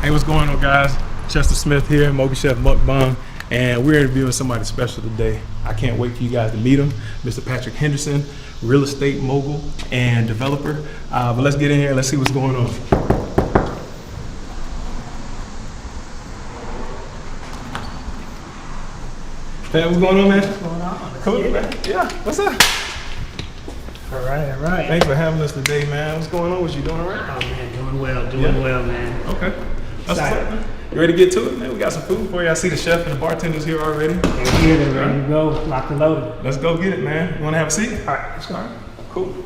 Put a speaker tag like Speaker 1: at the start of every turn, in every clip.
Speaker 1: Hey, what's going on, guys? Chester Smith here, MobiChef Mukbang, and we're interviewing somebody special today. I can't wait for you guys to meet him, Mr. Patrick Henderson, real estate mogul and developer. But let's get in here and let's see what's going on. Pat, what's going on, man?
Speaker 2: What's going on?
Speaker 1: Cool, man. Yeah, what's up?
Speaker 2: All right.
Speaker 1: Thanks for having us today, man. What's going on with you? Doing all right?
Speaker 2: Oh, man, doing well, man.
Speaker 1: Okay. That's what's up, man. You ready to get to it, man? We got some food for you. I see the chef and the bartenders here already.
Speaker 2: They're here, they're ready to go. Locked and loaded.
Speaker 1: Let's go get it, man. You want to have a seat?
Speaker 2: All right, let's go.
Speaker 1: All right. Cool. Man,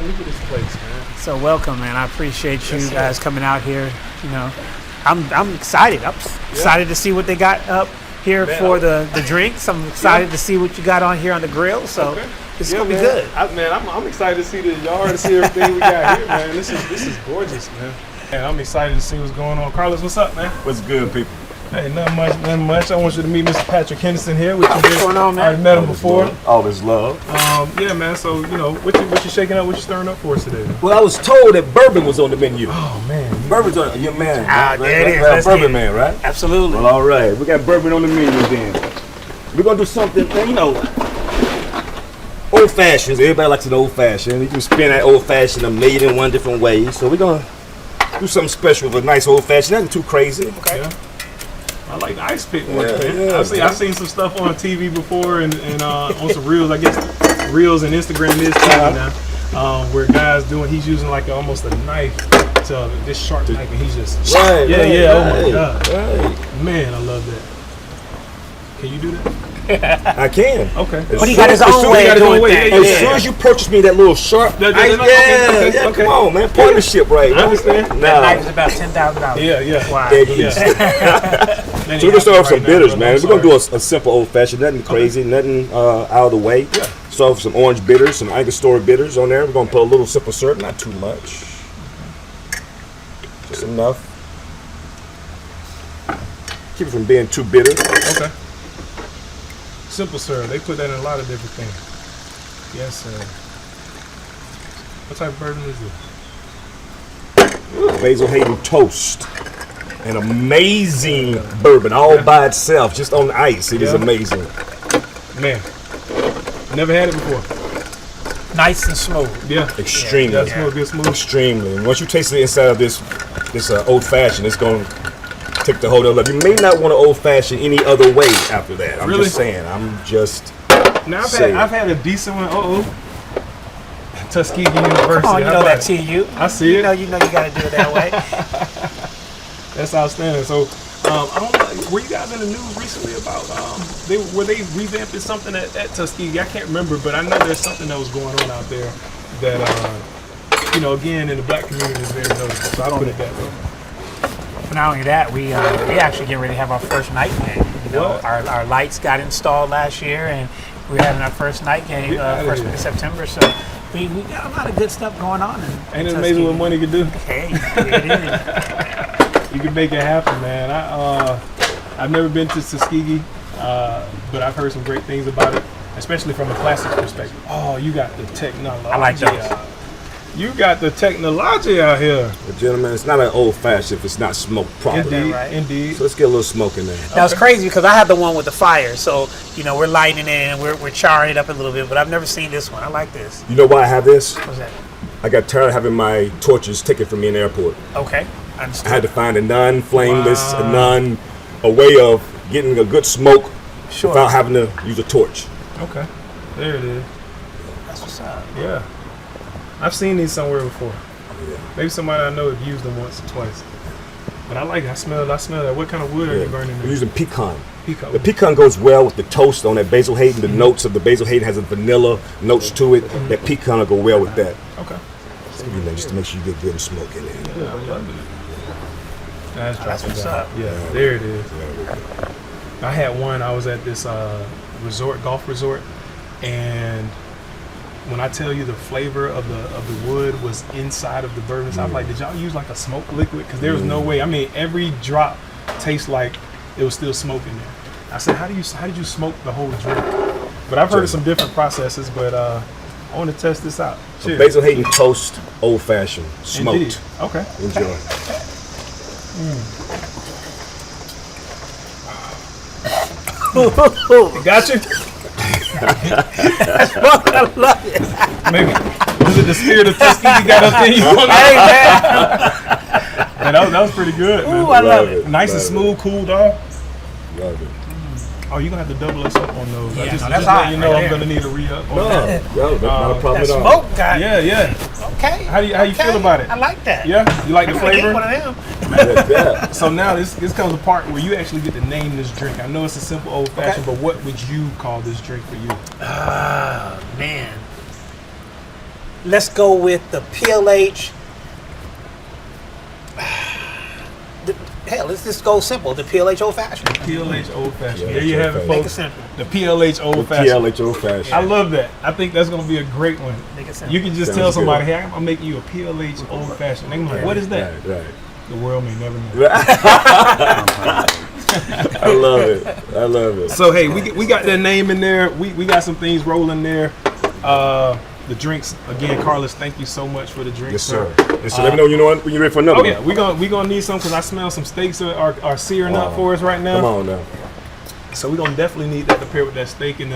Speaker 1: look at this place, man.
Speaker 2: So welcome, man. I appreciate you guys coming out here. You know, I'm excited. I'm excited to see what they got up here for the drinks. I'm excited to see what you got on here on the grill. So it's gonna be good.
Speaker 1: I'm excited to see the yard, to see everything we got here, man. This is gorgeous, man. And I'm excited to see what's going on. Carlus, what's up, man?
Speaker 3: What's good, people?
Speaker 1: Hey, nothing much. I want you to meet Mr. Patrick Henderson here.
Speaker 2: What's going on, man?
Speaker 1: I already met him before.
Speaker 3: All this love.
Speaker 1: Yeah, man. So you know, what you shaking up? What you stirring up for us today?
Speaker 3: Well, I was told that bourbon was on the menu.
Speaker 1: Oh man,
Speaker 3: Bourbon's on your man.
Speaker 2: There it is.
Speaker 3: Right? Bourbon man, right?
Speaker 2: Absolutely.
Speaker 3: Well, all right. We got bourbon on the menu then. We're gonna do something, you know, old fashions. Everybody likes an old fashioned. You can spin that old fashioned a million and one different ways. So we're gonna do something special with a nice old fashioned. Nothing too crazy.
Speaker 2: Okay.
Speaker 1: Yeah. I like the ice pick one, man.
Speaker 3: Yeah,
Speaker 1: I've seen some stuff on TV before and on some reels. I guess reels and Instagram is TV now. Where guys he's using like almost a knife to this sharp knife, and he's just
Speaker 3: Right.
Speaker 1: Oh my god,
Speaker 3: Right.
Speaker 1: man, I love that. Can you do that?
Speaker 3: I can.
Speaker 1: Okay.
Speaker 2: But he got his own way of doing things.
Speaker 3: As soon as you purchase me that little sharp knife,
Speaker 1: Okay.
Speaker 3: come on, man. Partnership, right?
Speaker 1: I understand.
Speaker 2: That knife is about $10,000.
Speaker 1: Yeah.
Speaker 2: Wow.
Speaker 3: There you go. So we're gonna start with some bitters, man. We're gonna do a simple old fashioned, nothing crazy, nothing out of the way.
Speaker 1: Yeah.
Speaker 3: Start with some orange bitters, some Angostura bitters on there. We're gonna put a little simple syrup, not too much, just enough. Keep it from being too bitter.
Speaker 1: Okay. Simple syrup. They put that in a lot of different things. Yes, sir. What type of bourbon is this?
Speaker 3: Basil Hayden Toast. An amazing bourbon all by itself, just on ice. It is amazing.
Speaker 1: Man, never had it before.
Speaker 2: Nice and smooth.
Speaker 1: Yeah.
Speaker 3: Extremely.
Speaker 1: Yeah, smooth, good smooth.
Speaker 3: Extremely. And once you taste the inside of this old fashioned, it's going to take the whole other level. You may not want an old fashioned any other way after that. I'm
Speaker 1: Really?
Speaker 3: just saying.
Speaker 1: Now I've had a decent one. Tuskegee University.
Speaker 2: Oh, you know that TU.
Speaker 1: I see it.
Speaker 2: You know you got to do it that way.
Speaker 1: That's outstanding. So, I don't know, were you guys in the news recently about they revamping something at Tuskegee? I can't remember, but I know there's something that was going on out there that again in the black community is very noticeable. So I put it that way.
Speaker 2: But not only that, we actually getting ready to have our first night game. You know,
Speaker 1: What?
Speaker 2: our lights got installed last year, and we're having our first night game first week of September. So we got a lot of good stuff going on.
Speaker 1: Ain't it amazing what money can do?
Speaker 2: Hey, it is.
Speaker 1: You can make it happen, man. I've never been to Tuskegee, but I've heard some great things about it, especially from a classics perspective. Oh, you got the technology.
Speaker 2: I like those.
Speaker 1: You got the technology out here.
Speaker 3: But gentlemen, it's not an old fashioned if it's not smoked properly.
Speaker 1: Indeed,
Speaker 2: right.
Speaker 1: indeed.
Speaker 3: So let's get a little smoke in there.
Speaker 2: Now it's crazy because I have the one with the fire, so we're lighting it and we're charring it up a little bit. But I've never seen this one. I like this.
Speaker 3: You know why I have this?
Speaker 2: What's that?
Speaker 3: I got tired of having my torches taken from me in the airport.
Speaker 2: Okay,
Speaker 3: I
Speaker 2: understood.
Speaker 3: had to find a non-flameless, a way of getting a good smoke without having to use a torch.
Speaker 1: Okay, there it is.
Speaker 2: That's what's up.
Speaker 1: Yeah, I've seen these somewhere before.
Speaker 3: Yeah.
Speaker 1: Maybe somebody I know have used them once or twice. But I like it. I smell that. What kind of wood are you burning?
Speaker 3: We're using pecan.
Speaker 1: Pecan.
Speaker 3: The pecan goes well with the toast on that Basil Hayden. The notes of the Basil Hayden has a vanilla notes to it. That pecan will go well with that.
Speaker 1: Okay.
Speaker 3: Just to make sure you get good smoke in there.
Speaker 1: Yeah, I love it. That's
Speaker 2: what's up.
Speaker 1: Yeah, there it is. I had one. I was at this golf resort, and when I tell you the flavor of the wood was inside of the bourbon, so I'm like, did y'all use like a smoke liquid? Because there was no way. I mean, every drop tastes like it was still smoke in there. I said, how did you smoke the whole drink? But I've heard of some different processes, but I want to test this out.
Speaker 3: So Basil Hayden toast, old fashioned, smoked.
Speaker 1: Indeed. Okay.
Speaker 3: Enjoy.
Speaker 1: Got you?
Speaker 2: I love it.
Speaker 1: Maybe. Was it the spirit of Tuskegee got up in you?
Speaker 2: Hey, man.
Speaker 1: Man, that was pretty good, man.
Speaker 2: Ooh, I love it.
Speaker 1: Nice and smooth, cooled off.
Speaker 3: Love it.
Speaker 1: Oh, you're going to have to double us up on those.
Speaker 2: Yeah,
Speaker 1: just
Speaker 2: that's
Speaker 1: let you
Speaker 2: hot
Speaker 1: know
Speaker 2: right
Speaker 1: I'm
Speaker 2: there.
Speaker 1: going to need a re-up on
Speaker 3: No,
Speaker 1: that.
Speaker 3: that's not a problem
Speaker 2: That
Speaker 3: at all.
Speaker 2: smoke guy.
Speaker 1: Yeah.
Speaker 2: Okay.
Speaker 1: How you feel about it?
Speaker 2: I like that.
Speaker 1: Yeah? You like the
Speaker 2: I get
Speaker 1: flavor?
Speaker 2: one of them.
Speaker 3: Yeah.
Speaker 1: So now this comes a part where you actually get to name this drink. I know it's a simple old fashioned, but what would you call this drink for you?
Speaker 2: Man. Let's go with the PLH. Let's just go simple. The PLH Old Fashioned.
Speaker 1: PLH Old Fashioned.
Speaker 3: Yeah,
Speaker 1: There you have it,
Speaker 2: Make it
Speaker 1: folks.
Speaker 2: simple.
Speaker 1: The PLH Old Fashioned.
Speaker 3: PLH old fashioned.
Speaker 1: I love that. I think that's going to be a great one.
Speaker 2: Make it simple.
Speaker 1: You can just
Speaker 3: Sounds
Speaker 1: tell somebody,
Speaker 3: good.
Speaker 1: hey, I'm making you a PLH Old Fashioned. They're gonna be like, what is that?
Speaker 3: Right.
Speaker 1: The world may never know.
Speaker 3: I love it. I love it.
Speaker 1: So hey, we got that name in there. We got some things rolling there. The drinks again, Carlus. Thank you so much for the drinks.
Speaker 3: Yes, sir. Yes, sir. Let me know when you're ready for another
Speaker 1: Oh yeah,
Speaker 3: one.
Speaker 1: we gonna need some because I smell some steaks are searing up for us right now.
Speaker 3: Come on now.
Speaker 1: So we're gonna definitely need that to pair with that steak and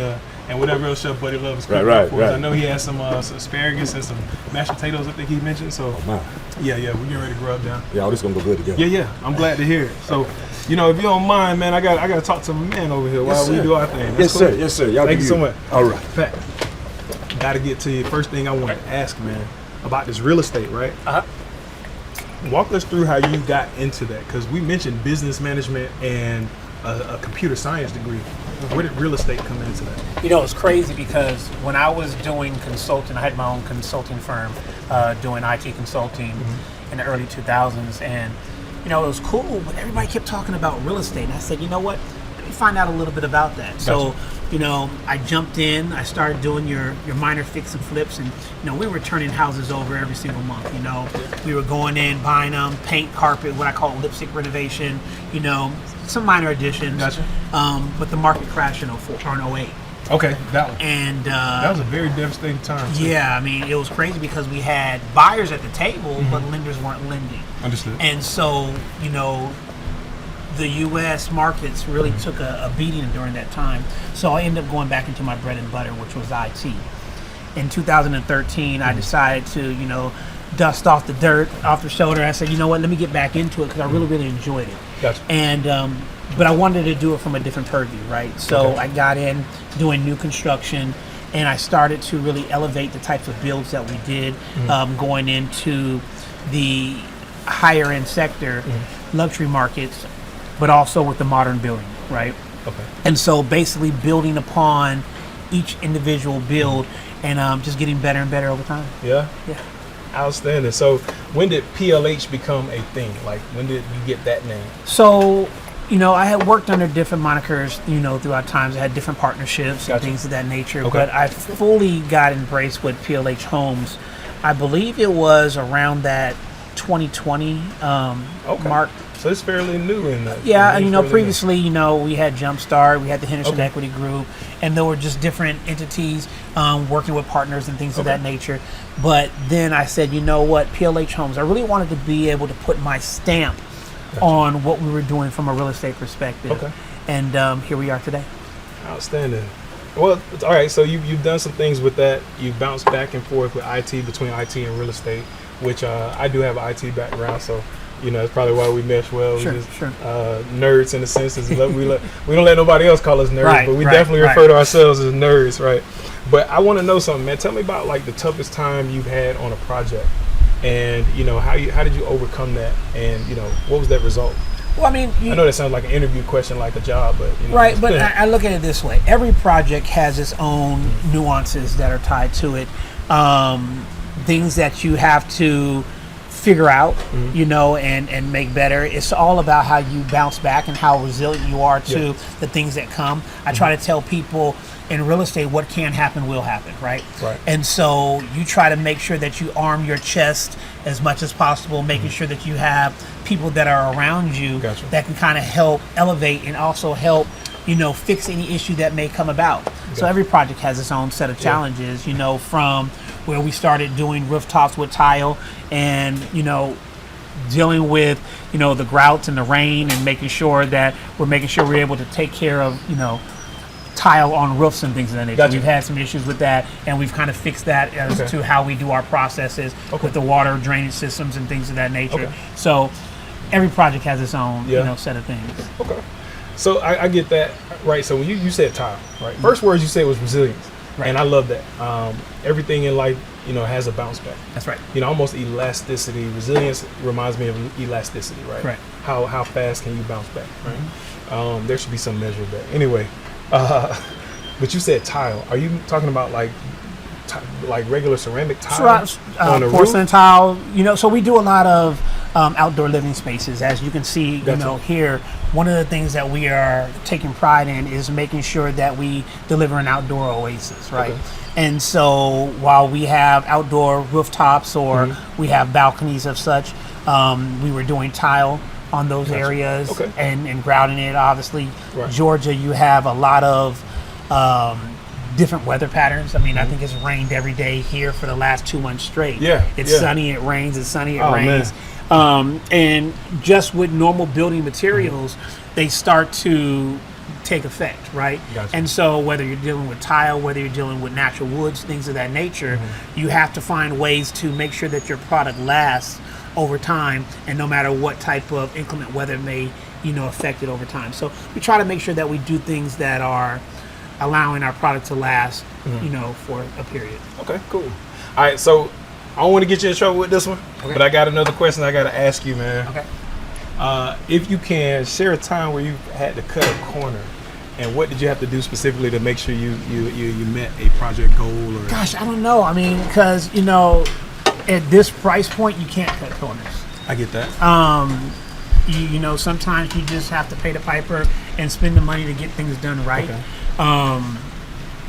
Speaker 1: whatever else Chef Buddy loves cooking
Speaker 3: Right,
Speaker 1: for us.
Speaker 3: right.
Speaker 1: I know he has some asparagus and some mashed potatoes. I think he mentioned. So
Speaker 3: Man.
Speaker 1: yeah, we're getting ready to grub down.
Speaker 3: Yeah, all this gonna go good together.
Speaker 1: Yeah, I'm glad to hear it. So, if you don't mind, man, I got to talk to my man over here while we
Speaker 3: sir.
Speaker 1: do our thing.
Speaker 3: Yes,
Speaker 1: That's
Speaker 3: sir.
Speaker 1: cool?
Speaker 3: Yes, sir. Y'all
Speaker 1: Thank
Speaker 3: do
Speaker 1: you so much.
Speaker 3: All right.
Speaker 1: Pat, got to get to you. First thing I want to ask, man, about this real estate, right? Walk us through how you got into that, because we mentioned business management and a computer science degree. Where did real estate come into that?
Speaker 2: It's crazy because when I was doing consulting, I had my own consulting firm doing IT consulting in the early 2000s. And, it was cool, but everybody kept talking about real estate. And I said, you know what? Let me find out a little bit about that. So, I jumped in, I started doing your minor fix and flips. And, we were turning houses over every single month. We were going in, buying them, paint, carpet, what I call lipstick renovation, some minor additions.
Speaker 1: Gotcha.
Speaker 2: But the market crashed in 04 or in 08.
Speaker 1: Okay, that one.
Speaker 2: And
Speaker 1: That was a very devastating time. too.
Speaker 2: yeah, it was crazy because we had buyers at the table, but lenders weren't lending.
Speaker 1: Understood.
Speaker 2: And so, the U.S. markets really took a beating during that time. So I ended up going back into my bread and butter, which was IT. In 2013, I decided to, dust off the dirt off the shoulder. I said, you know what, let me get back into it because I really, really enjoyed it.
Speaker 1: Gotcha.
Speaker 2: And but I wanted to do it from a different purview, right? So
Speaker 1: Okay.
Speaker 2: I got in doing new construction, and I started to really elevate the types of builds that we did, going into the higher end sector, luxury markets, but also with the modern building, right?
Speaker 1: Okay.
Speaker 2: And so basically building upon each individual build and just getting better and better over time.
Speaker 1: Yeah.
Speaker 2: Yeah.
Speaker 1: Outstanding. So when did PLH become a thing? Like when did you get that name?
Speaker 2: So, I had worked under different monikers, throughout times. I had different partnerships and
Speaker 1: Gotcha.
Speaker 2: things of that nature.
Speaker 1: Okay.
Speaker 2: But I fully got embraced with PLH Homes. I believe it was around that 2020 mark.
Speaker 1: So it's fairly new in that.
Speaker 2: Yeah, and
Speaker 1: fairly new.
Speaker 2: previously, we had Jumpstart, we had the Henderson
Speaker 1: Okay.
Speaker 2: Equity Group, and there were just different entities working with partners and things of that nature. But then I said, you know what, PLH Homes, I really wanted to be able to put my stamp on what we were doing from a real estate perspective.
Speaker 1: Okay.
Speaker 2: And here we are today.
Speaker 1: Outstanding. Well, all right. So you've done some things with that. You've bounced back and forth with IT, between IT and real estate, which I do have an IT background, so that's probably why we mesh well.
Speaker 2: Sure,
Speaker 1: We're just,
Speaker 2: sure.
Speaker 1: Nerds in the sense is we don't let nobody else call us nerds,
Speaker 2: Right,
Speaker 1: but we
Speaker 2: right,
Speaker 1: definitely
Speaker 2: right.
Speaker 1: refer to ourselves as nerds, right? But I want to know something, man. Tell me about like the toughest time you've had on a project, and how did you overcome that, and what was that result?
Speaker 2: Well, I
Speaker 1: know that sounds like an interview question, like a job, but
Speaker 2: right, but I look at it this way. Every project has its own nuances that are tied to it. Things that you have to figure out, and make better. It's all about how you bounce back and how resilient you are to the things that come. I try to tell people in real estate what can happen will happen, right?
Speaker 1: Right.
Speaker 2: And so you try to make sure that you arm your chest as much as possible, making sure that you have people that are around you
Speaker 1: Gotcha.
Speaker 2: that can kind of help elevate and also help fix any issue that may come about. So every project has its own set of challenges, from where we started doing rooftops with tile and, dealing with, the grouts and the rain and making sure we're able to take care of, tile on roofs and things of that nature.
Speaker 1: Gotcha.
Speaker 2: We've had some issues with that, and we've kind of fixed that as to how we do our processes with the water drainage systems and things of that nature. So every project has its own, set of things.
Speaker 1: Okay. So I get that, right? So when you said tile, right? First words you said was resilience,
Speaker 2: Right.
Speaker 1: and I love that. Everything in life, has a bounce back.
Speaker 2: That's right.
Speaker 1: Almost elasticity. Resilience reminds me of elasticity, right?
Speaker 2: Right.
Speaker 1: How fast can you bounce back, right? There should be some measure of that. Anyway, but you said tile. Are you talking about like regular ceramic tile on a
Speaker 2: porcelain
Speaker 1: roof?
Speaker 2: tile? So we do a lot of outdoor living spaces. As you can see, here, one of the things that we are taking pride in is making sure that we deliver an outdoor oasis, right?
Speaker 1: Okay.
Speaker 2: And so while we have outdoor rooftops or we have balconies of such, we were doing tile on those areas and grouting it, obviously.
Speaker 1: Right.
Speaker 2: Georgia, you have a lot of different weather patterns. I mean, I think it's rained every day here for the last 2 months straight. It's sunny, it rains, it's sunny, it rains. And just with normal building materials, they start to take effect, right?
Speaker 1: Gotcha.
Speaker 2: And so whether you're dealing with tile, whether you're dealing with natural woods, things of that nature, you have to find ways to make sure that your product lasts over time, and no matter what type of inclement weather may, affect it over time. So we try to make sure that we do things that are allowing our product to last, for a period.
Speaker 1: Okay, cool. All right, so I don't want to get you in trouble with this one, but I got another question I got to ask you, man.
Speaker 2: Okay.
Speaker 1: If you can, share a time where you had to cut a corner, and what did you have to do specifically to make sure you met a project goal? Or
Speaker 2: Gosh, I don't know. I mean, because at this price point, you can't cut corners.
Speaker 1: I get that.
Speaker 2: Sometimes you just have to pay the piper and spend the money to get things done right.
Speaker 1: Okay.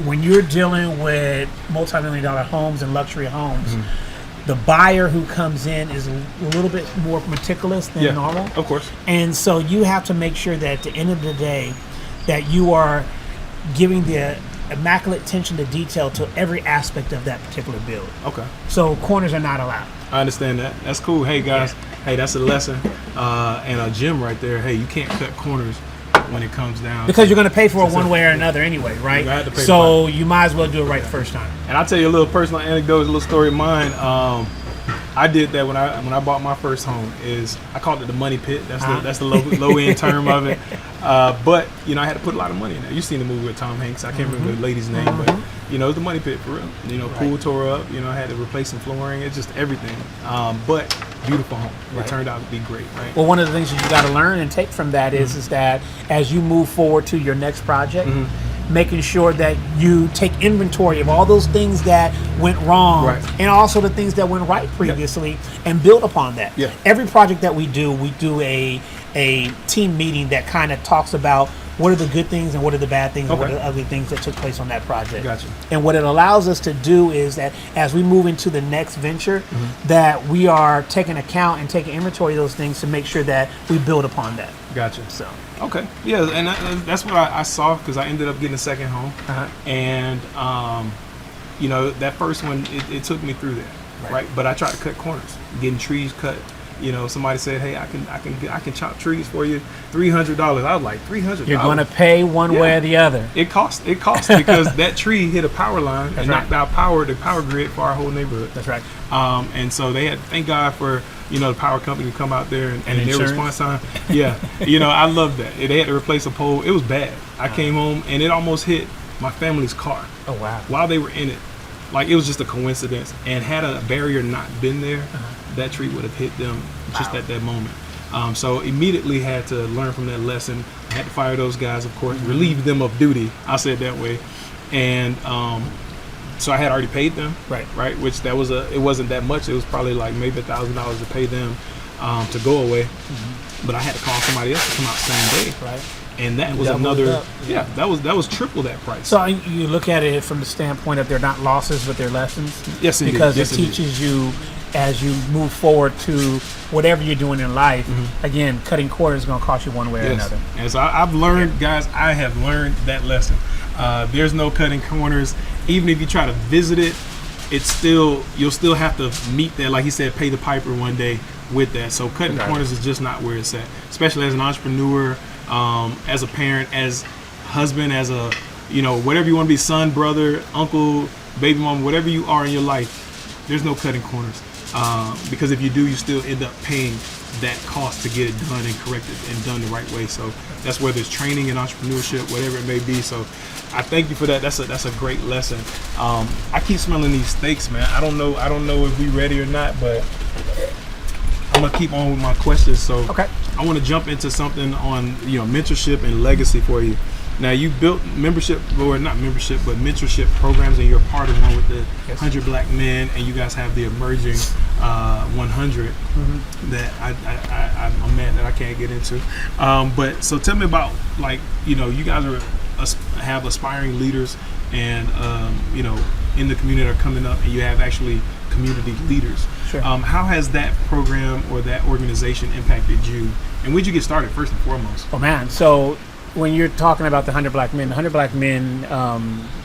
Speaker 2: When you're dealing with multi-million-dollar homes and luxury homes, the buyer who comes in is a little bit more meticulous than normal.
Speaker 1: Of course.
Speaker 2: And so you have to make sure that at the end of the day that you are giving the immaculate attention to detail to every aspect of that particular build.
Speaker 1: Okay.
Speaker 2: So corners are not allowed.
Speaker 1: I understand that. That's cool. Hey guys, hey, that's a lesson and a gem right there. Hey, you can't cut corners when it comes down
Speaker 2: because you're going to pay for it one way or another anyway, right?
Speaker 1: You have to pay
Speaker 2: so you might as well do it right the first time.
Speaker 1: And I'll tell you a little personal anecdote, a little story of mine. I did that when I bought my first home. Is I called it the money pit. That's the low end term of it. But I had to put a lot of money in there. You've seen the movie with Tom Hanks. I can't remember the lady's name, but it's the money pit for real. Pool tore up. I had to replace some flooring. It's just everything. But beautiful home. It turned out to be great. Right.
Speaker 2: Well, one of the things that you got to learn and take from that is that as you move forward to your next project. Making sure that you take inventory of all those things that went wrong and also the things that went right previously and build upon that. Every project that we do a team meeting that kind of talks about what are the good things and what are the bad things and what are the ugly things that took place on that project.
Speaker 1: Gotcha.
Speaker 2: And what it allows us to do is that as we move into the next venture, that we are taking account and taking inventory of those things to make sure that we build upon that.
Speaker 1: Gotcha.
Speaker 2: So.
Speaker 1: Okay. Yeah, and that's what I saw because I ended up getting a second home, and that first one it took me through that, right? But I tried to cut corners, getting trees cut. Somebody said, "Hey, I can chop trees for you, $300." I was like, $300.
Speaker 2: You're going to pay one way or the other.
Speaker 1: It costs because that tree hit a power line and knocked out the power grid for our whole neighborhood.
Speaker 2: That's right.
Speaker 1: And so they had, thank God for the power company to come out there and their
Speaker 2: insurance.
Speaker 1: response time. Yeah, I love that. They had to replace a pole. It was bad. I came home and it almost hit my family's car.
Speaker 2: Oh wow!
Speaker 1: While they were in it, like it was just a coincidence. And had a barrier not been there, that tree would have hit them just at that moment. So immediately had to learn from that lesson. I had to fire those guys, of course, relieve them of duty. I said that way, and so I had already paid them, right? Which it wasn't that much. It was probably like maybe $1,000 to pay them to go away, but I had to call somebody else to come out same day,
Speaker 2: right?
Speaker 1: And that was another, that was triple that price.
Speaker 2: So you look at it from the standpoint of they're not losses, but they're lessons.
Speaker 1: Yes, indeed.
Speaker 2: Because
Speaker 1: yes,
Speaker 2: it teaches you as you move forward to whatever you're doing in life, again, cutting corners is going to cost you one way or another.
Speaker 1: And so I've learned, guys, I have learned that lesson. There's no cutting corners. Even if you try to visit it, you'll still have to meet that, like he said, pay the piper one day with that. So cutting corners is just not where it's at, especially as an entrepreneur, as a parent, as husband, as a, whatever you want to be, son, brother, uncle, baby mom, whatever you are in your life, there's no cutting corners. Because if you do, you still end up paying that cost to get it done and corrected and done the right way. So that's whether it's training and entrepreneurship, whatever it may be. So I thank you for that. That's a great lesson. I keep smelling these steaks, man. I don't know if we ready or not, but I'm gonna keep on with my questions. So I want to jump into something on mentorship and legacy for you. Now, you built mentorship programs, and you're a part of one with the 100 Black Men, and you guys have the emerging 100 that I'm mad that I can't get into. But so tell me about, you guys have aspiring leaders, and in the community that are coming up, and you have actually community leaders.
Speaker 2: Sure.
Speaker 1: How has that program or that organization impacted you, and when did you get started first and foremost?
Speaker 2: Oh man, so when you're talking about the 100 Black Men, the 100 Black Men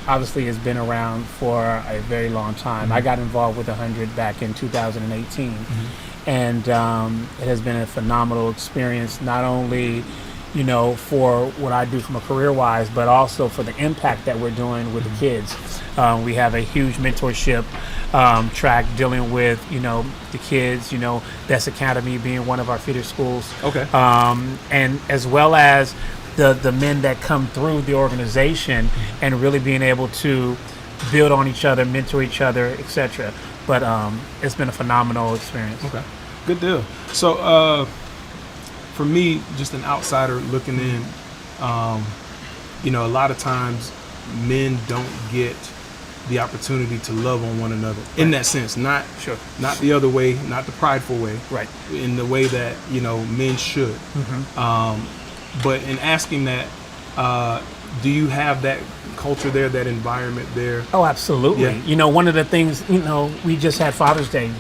Speaker 2: obviously has been around for a very long time. I got involved with the 100 back in 2018, and it has been a phenomenal experience, not only for what I do from a career-wise, but also for the impact that we're doing with the kids. We have a huge mentorship track dealing with, the kids, PLH Academy being one of our feeder schools. And as well as the men that come through the organization and really being able to build on each other, mentor each other, etc. But it's been a phenomenal experience.
Speaker 1: Okay, good deal. So for me, just an outsider looking in, a lot of times men don't get the opportunity to love on one another in that sense, not the other way, not the prideful way, in the way that men should. But in asking that, do you have that culture there, that environment there?
Speaker 2: Oh, absolutely.
Speaker 1: Yeah.
Speaker 2: One of the things, we just had Father's Day.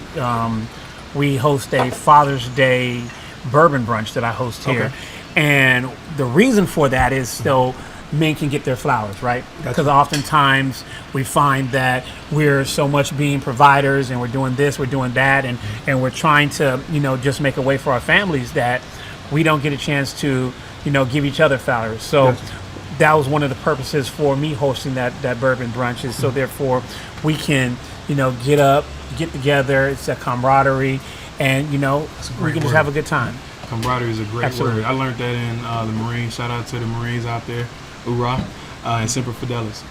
Speaker 2: We host a Father's Day bourbon brunch that I host here. And the reason for that is so men can get their flowers, right? Because oftentimes we find that we're so much being providers, and we're doing this, we're doing that, and we're trying to, just make a way for our families, that we don't get a chance to, give each other flowers. So that was one of the purposes for me hosting that bourbon brunch, is so therefore we can, get together. It's a camaraderie, and we can just have a good time.
Speaker 1: Camaraderie is a great word. I learned that in the Marines. Shout out to the Marines out there. Hoorah. And Semper Fidelis.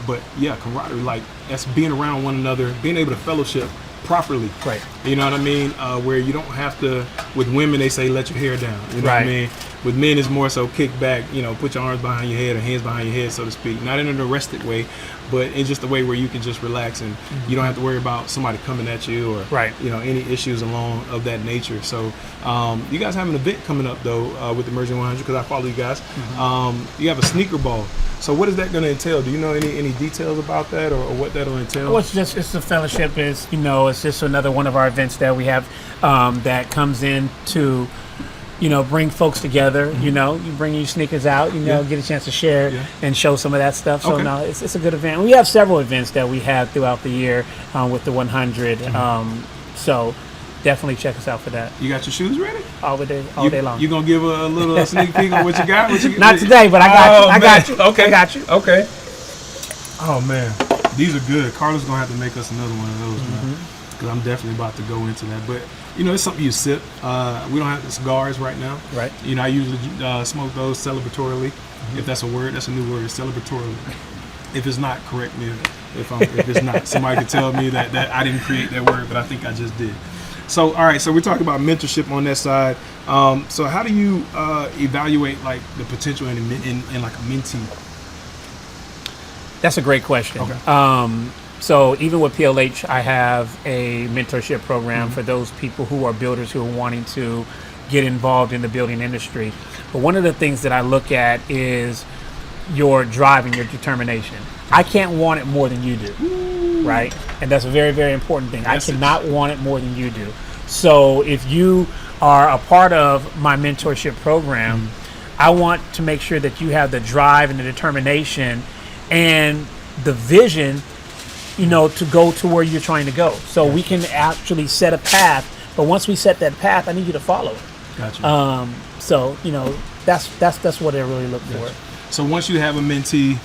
Speaker 1: But yeah, camaraderie, that's being around one another, being able to fellowship properly.
Speaker 2: Right.
Speaker 1: You know what I mean? Where you don't have to, with women, they say, let your hair down. You know what I mean? With men, it's more so kick back, put your arms behind your head or hands behind your head, so to speak. Not in an arrested way, but in just a way where you can just relax, and you don't have to worry about somebody coming at you or, any issues along of that nature. So you guys have an event coming up, though, with Emerging 100, because I follow you guys. You have a sneaker ball. So what is that going to entail? Do you know any details about that, or what that'll entail?
Speaker 2: Well, it's a fellowship. It's just another one of our events that we have that comes in to, bring folks together. You bring your sneakers out, get a chance to share and show some of that stuff. So no, it's a good event. We have several events that we have throughout the year with the 100. So definitely check us out for that.
Speaker 1: You got your shoes ready?
Speaker 2: All day long.
Speaker 1: You gonna give a little sneak peek on what you got?
Speaker 2: Not today, but I got you.
Speaker 1: Okay.
Speaker 2: I got you.
Speaker 1: Okay. Oh man, these are good. Carlus gonna have to make us another one of those, man, because I'm definitely about to go into that. But it's something you sip. We don't have the cigars right now.
Speaker 2: Right.
Speaker 1: I usually smoke those celebratorily. If that's a word, that's a new word, celebratorily. If it's not, correct me if it's not. Somebody could tell me that I didn't create that word, but I think I just did. So, all right, so we're talking about mentorship on that side. So how do you evaluate the potential in like a mentee?
Speaker 2: That's a great question. So even with PLH, I have a mentorship program for those people who are builders who are wanting to get involved in the building industry. But one of the things that I look at is your drive and your determination. I can't want it more than you do. right? And that's a very, very important thing.
Speaker 1: Message.
Speaker 2: I cannot want it more than you do. So if you are a part of my mentorship program, I want to make sure that you have the drive and the determination and the vision, to go to where you're trying to go. So we can actually set a path, but once we set that path, I need you to follow it.
Speaker 1: Gotcha.
Speaker 2: So that's what I really look for.
Speaker 1: So once you have a mentee,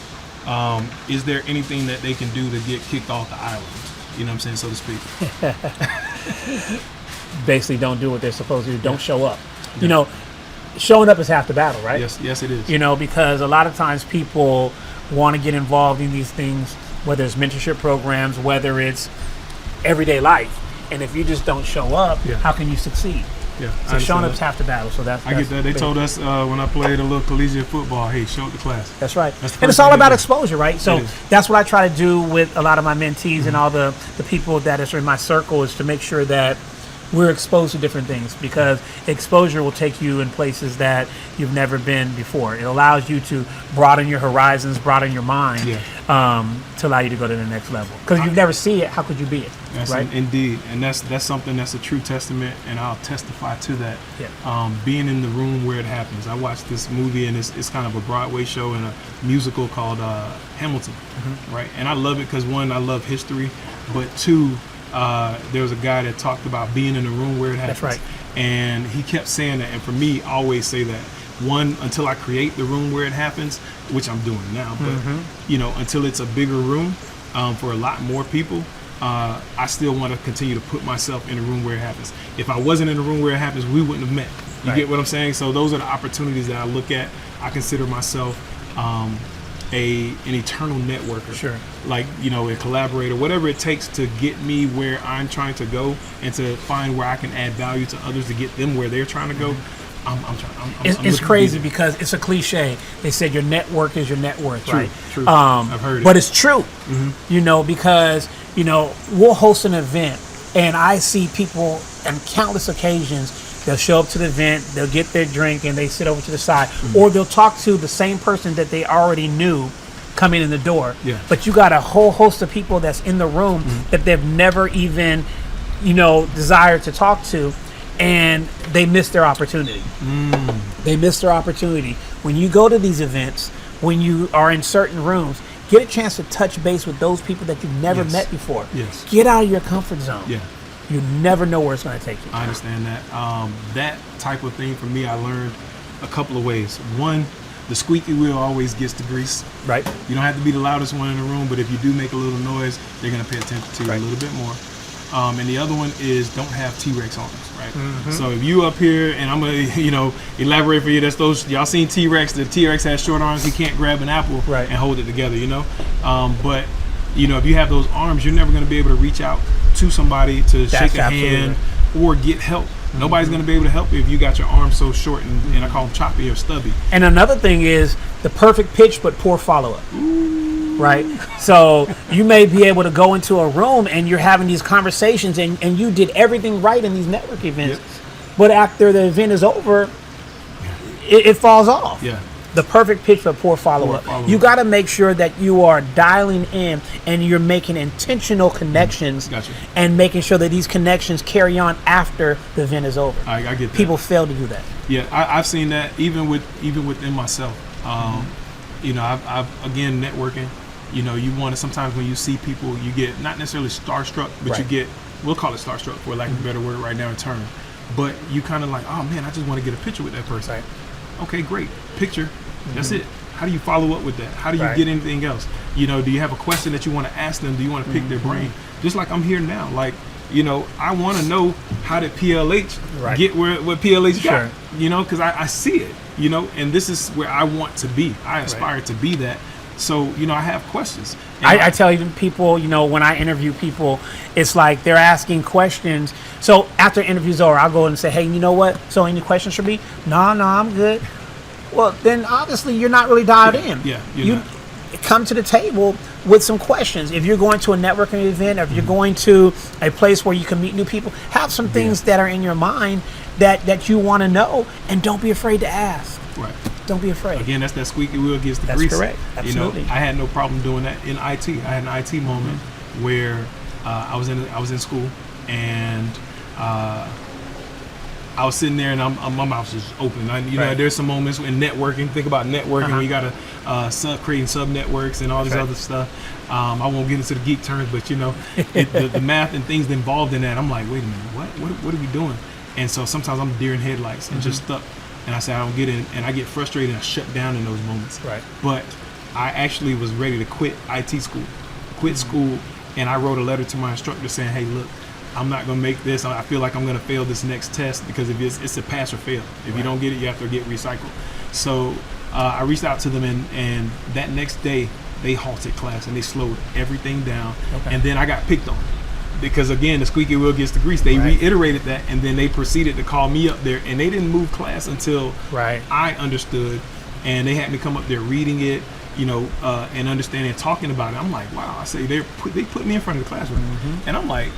Speaker 1: is there anything that they can do to get kicked off the island? You know what I'm saying, so to speak.
Speaker 2: Basically, don't do what they're supposed to do. Don't show up. Yeah. Showing up is half the battle, right?
Speaker 1: Yes, it is.
Speaker 2: Because a lot of times people want to get involved in these things, whether it's mentorship programs, whether it's everyday life. And if you just don't show up, how can you succeed?
Speaker 1: Yeah,
Speaker 2: so showing up's half the battle. So I
Speaker 1: get that. They told us when I played a little collegiate football, hey, show up to class.
Speaker 2: That's right. And it's all about exposure, right? So that's what I try to do with a lot of my mentees and all the people that are in my circle, is to make sure that we're exposed to different things, because exposure will take you in places that you've never been before. It allows you to broaden your horizons, broaden your mind, to allow you to go to the next level. Because if you've never seen it, how could you be it?
Speaker 1: That's
Speaker 2: right?
Speaker 1: Indeed. And that's something that's a true testament, and I'll testify to that.
Speaker 2: Yeah.
Speaker 1: Being in the room where it happens. I watched this movie, and it's kind of a Broadway show and a musical called Hamilton, right? And I love it because, one, I love history, but two, there was a guy that talked about being in the room where it happens.
Speaker 2: That's right.
Speaker 1: And he kept saying that. And for me, I always say that. One, until I create the room where it happens, which I'm doing now, but until it's a bigger room for a lot more people, I still want to continue to put myself in the room where it happens. If I wasn't in the room where it happens, we wouldn't have met. You get what I'm saying? So those are the opportunities that I look at. I consider myself an eternal networker.
Speaker 2: Sure.
Speaker 1: Like, a collaborator, whatever it takes to get me where I'm trying to go, and to find where I can add value to others to get them where they're trying to go.
Speaker 2: It's crazy because it's a cliche. They said your network is your net worth, right?
Speaker 1: True. I've heard it.
Speaker 2: But it's true, because, we'll host an event, and I see people on countless occasions, they'll show up to the event, they'll get their drink, and they sit over to the side, or they'll talk to the same person that they already knew coming in the door.
Speaker 1: Yeah.
Speaker 2: But you got a whole host of people that's in the room that they've never even, desired to talk to, and they miss their opportunity. They miss their opportunity. When you go to these events, when you are in certain rooms, get a chance to touch base with those people that you've never met before.
Speaker 1: Yes.
Speaker 2: Get out of your comfort zone.
Speaker 1: Yeah.
Speaker 2: You never know where it's going to take you.
Speaker 1: I understand that. That type of thing for me, I learned a couple of ways. One, the squeaky wheel always gets the grease.
Speaker 2: Right.
Speaker 1: You don't have to be the loudest one in the room, but if you do make a little noise, they're going to pay attention to you a little bit more. And the other one is don't have T-Rex arms, right? So if you up here, and I'm going to, elaborate for you, that's those, y'all seen T-Rex, the T-Rex has short arms, he can't grab an apple and hold it together, But, if you have those arms, you're never going to be able to reach out to somebody to shake a hand or get help. Nobody's going to be able to help you if you got your arms so short and I call them choppy or stubby.
Speaker 2: And another thing is the perfect pitch but poor follow-up. Right? So you may be able to go into a room and you're having these conversations and you did everything right in these network events, but after the event is over, it falls off.
Speaker 1: Yeah.
Speaker 2: The perfect pitch for poor follow-up. You got to make sure that you are dialing in and you're making intentional connections and making sure that these connections carry on after the event is over.
Speaker 1: I get that.
Speaker 2: People fail to do that.
Speaker 1: Yeah, I've seen that even within myself. I've again, networking. You want to, sometimes when you see people, you get not necessarily starstruck, but you get, we'll call it starstruck for lack of a better word right now in turn. But you kind of like, oh man, I just want to get a picture with that person.
Speaker 2: Right.
Speaker 1: Okay, great. Picture. That's it. How do you follow up with that? How do you get anything else? Do you have a question that you want to ask them? Do you want to pick their brain? Just like I'm here now. Like, I want to know how did PLH get what PLH got? Because I see it, and this is where I want to be. I aspire to be that. So, I have questions.
Speaker 2: I tell even people, when I interview people, it's like they're asking questions. So after interview's over, I'll go and say, hey, you know what? So any questions for me? No, I'm good. Well, then obviously you're not really dialed in.
Speaker 1: Yeah,
Speaker 2: you come to the table with some questions. If you're going to a networking event, or if you're going to a place where you can meet new people, have some things that are in your mind that you want to know, and don't be afraid to ask.
Speaker 1: Right.
Speaker 2: Don't be afraid.
Speaker 1: Again, that's that squeaky wheel gets the grease.
Speaker 2: That's correct. Absolutely.
Speaker 1: I had no problem doing that in IT. I had an IT moment, where I was in school, and I was sitting there, and my mouth was just open. There's some moments in networking. Think about networking. We got to creating sub networks and all this other stuff. I won't get into the geek terms, but the math and things involved in that. I'm like, wait a minute, what are we doing? And so sometimes I'm deer in headlights and just stuck. And I say I don't get it, and I get frustrated and I shut down in those moments.
Speaker 2: Right.
Speaker 1: But I actually was ready to quit IT school, school, and I wrote a letter to my instructor saying, hey, look, I'm not going to make this. I feel like I'm going to fail this next test because if it's a pass or fail. If you don't get it, you have to get recycled. So I reached out to them, and that next day they halted class and they slowed everything down. Okay. And then I got picked on because, again, the squeaky wheel gets the grease. They reiterated that, and then they proceeded to call me up there, and they didn't move class until I understood, and they had me come up there reading it, and understanding and talking about it. I'm like, wow. I say they put me in front of the classroom, and I'm like,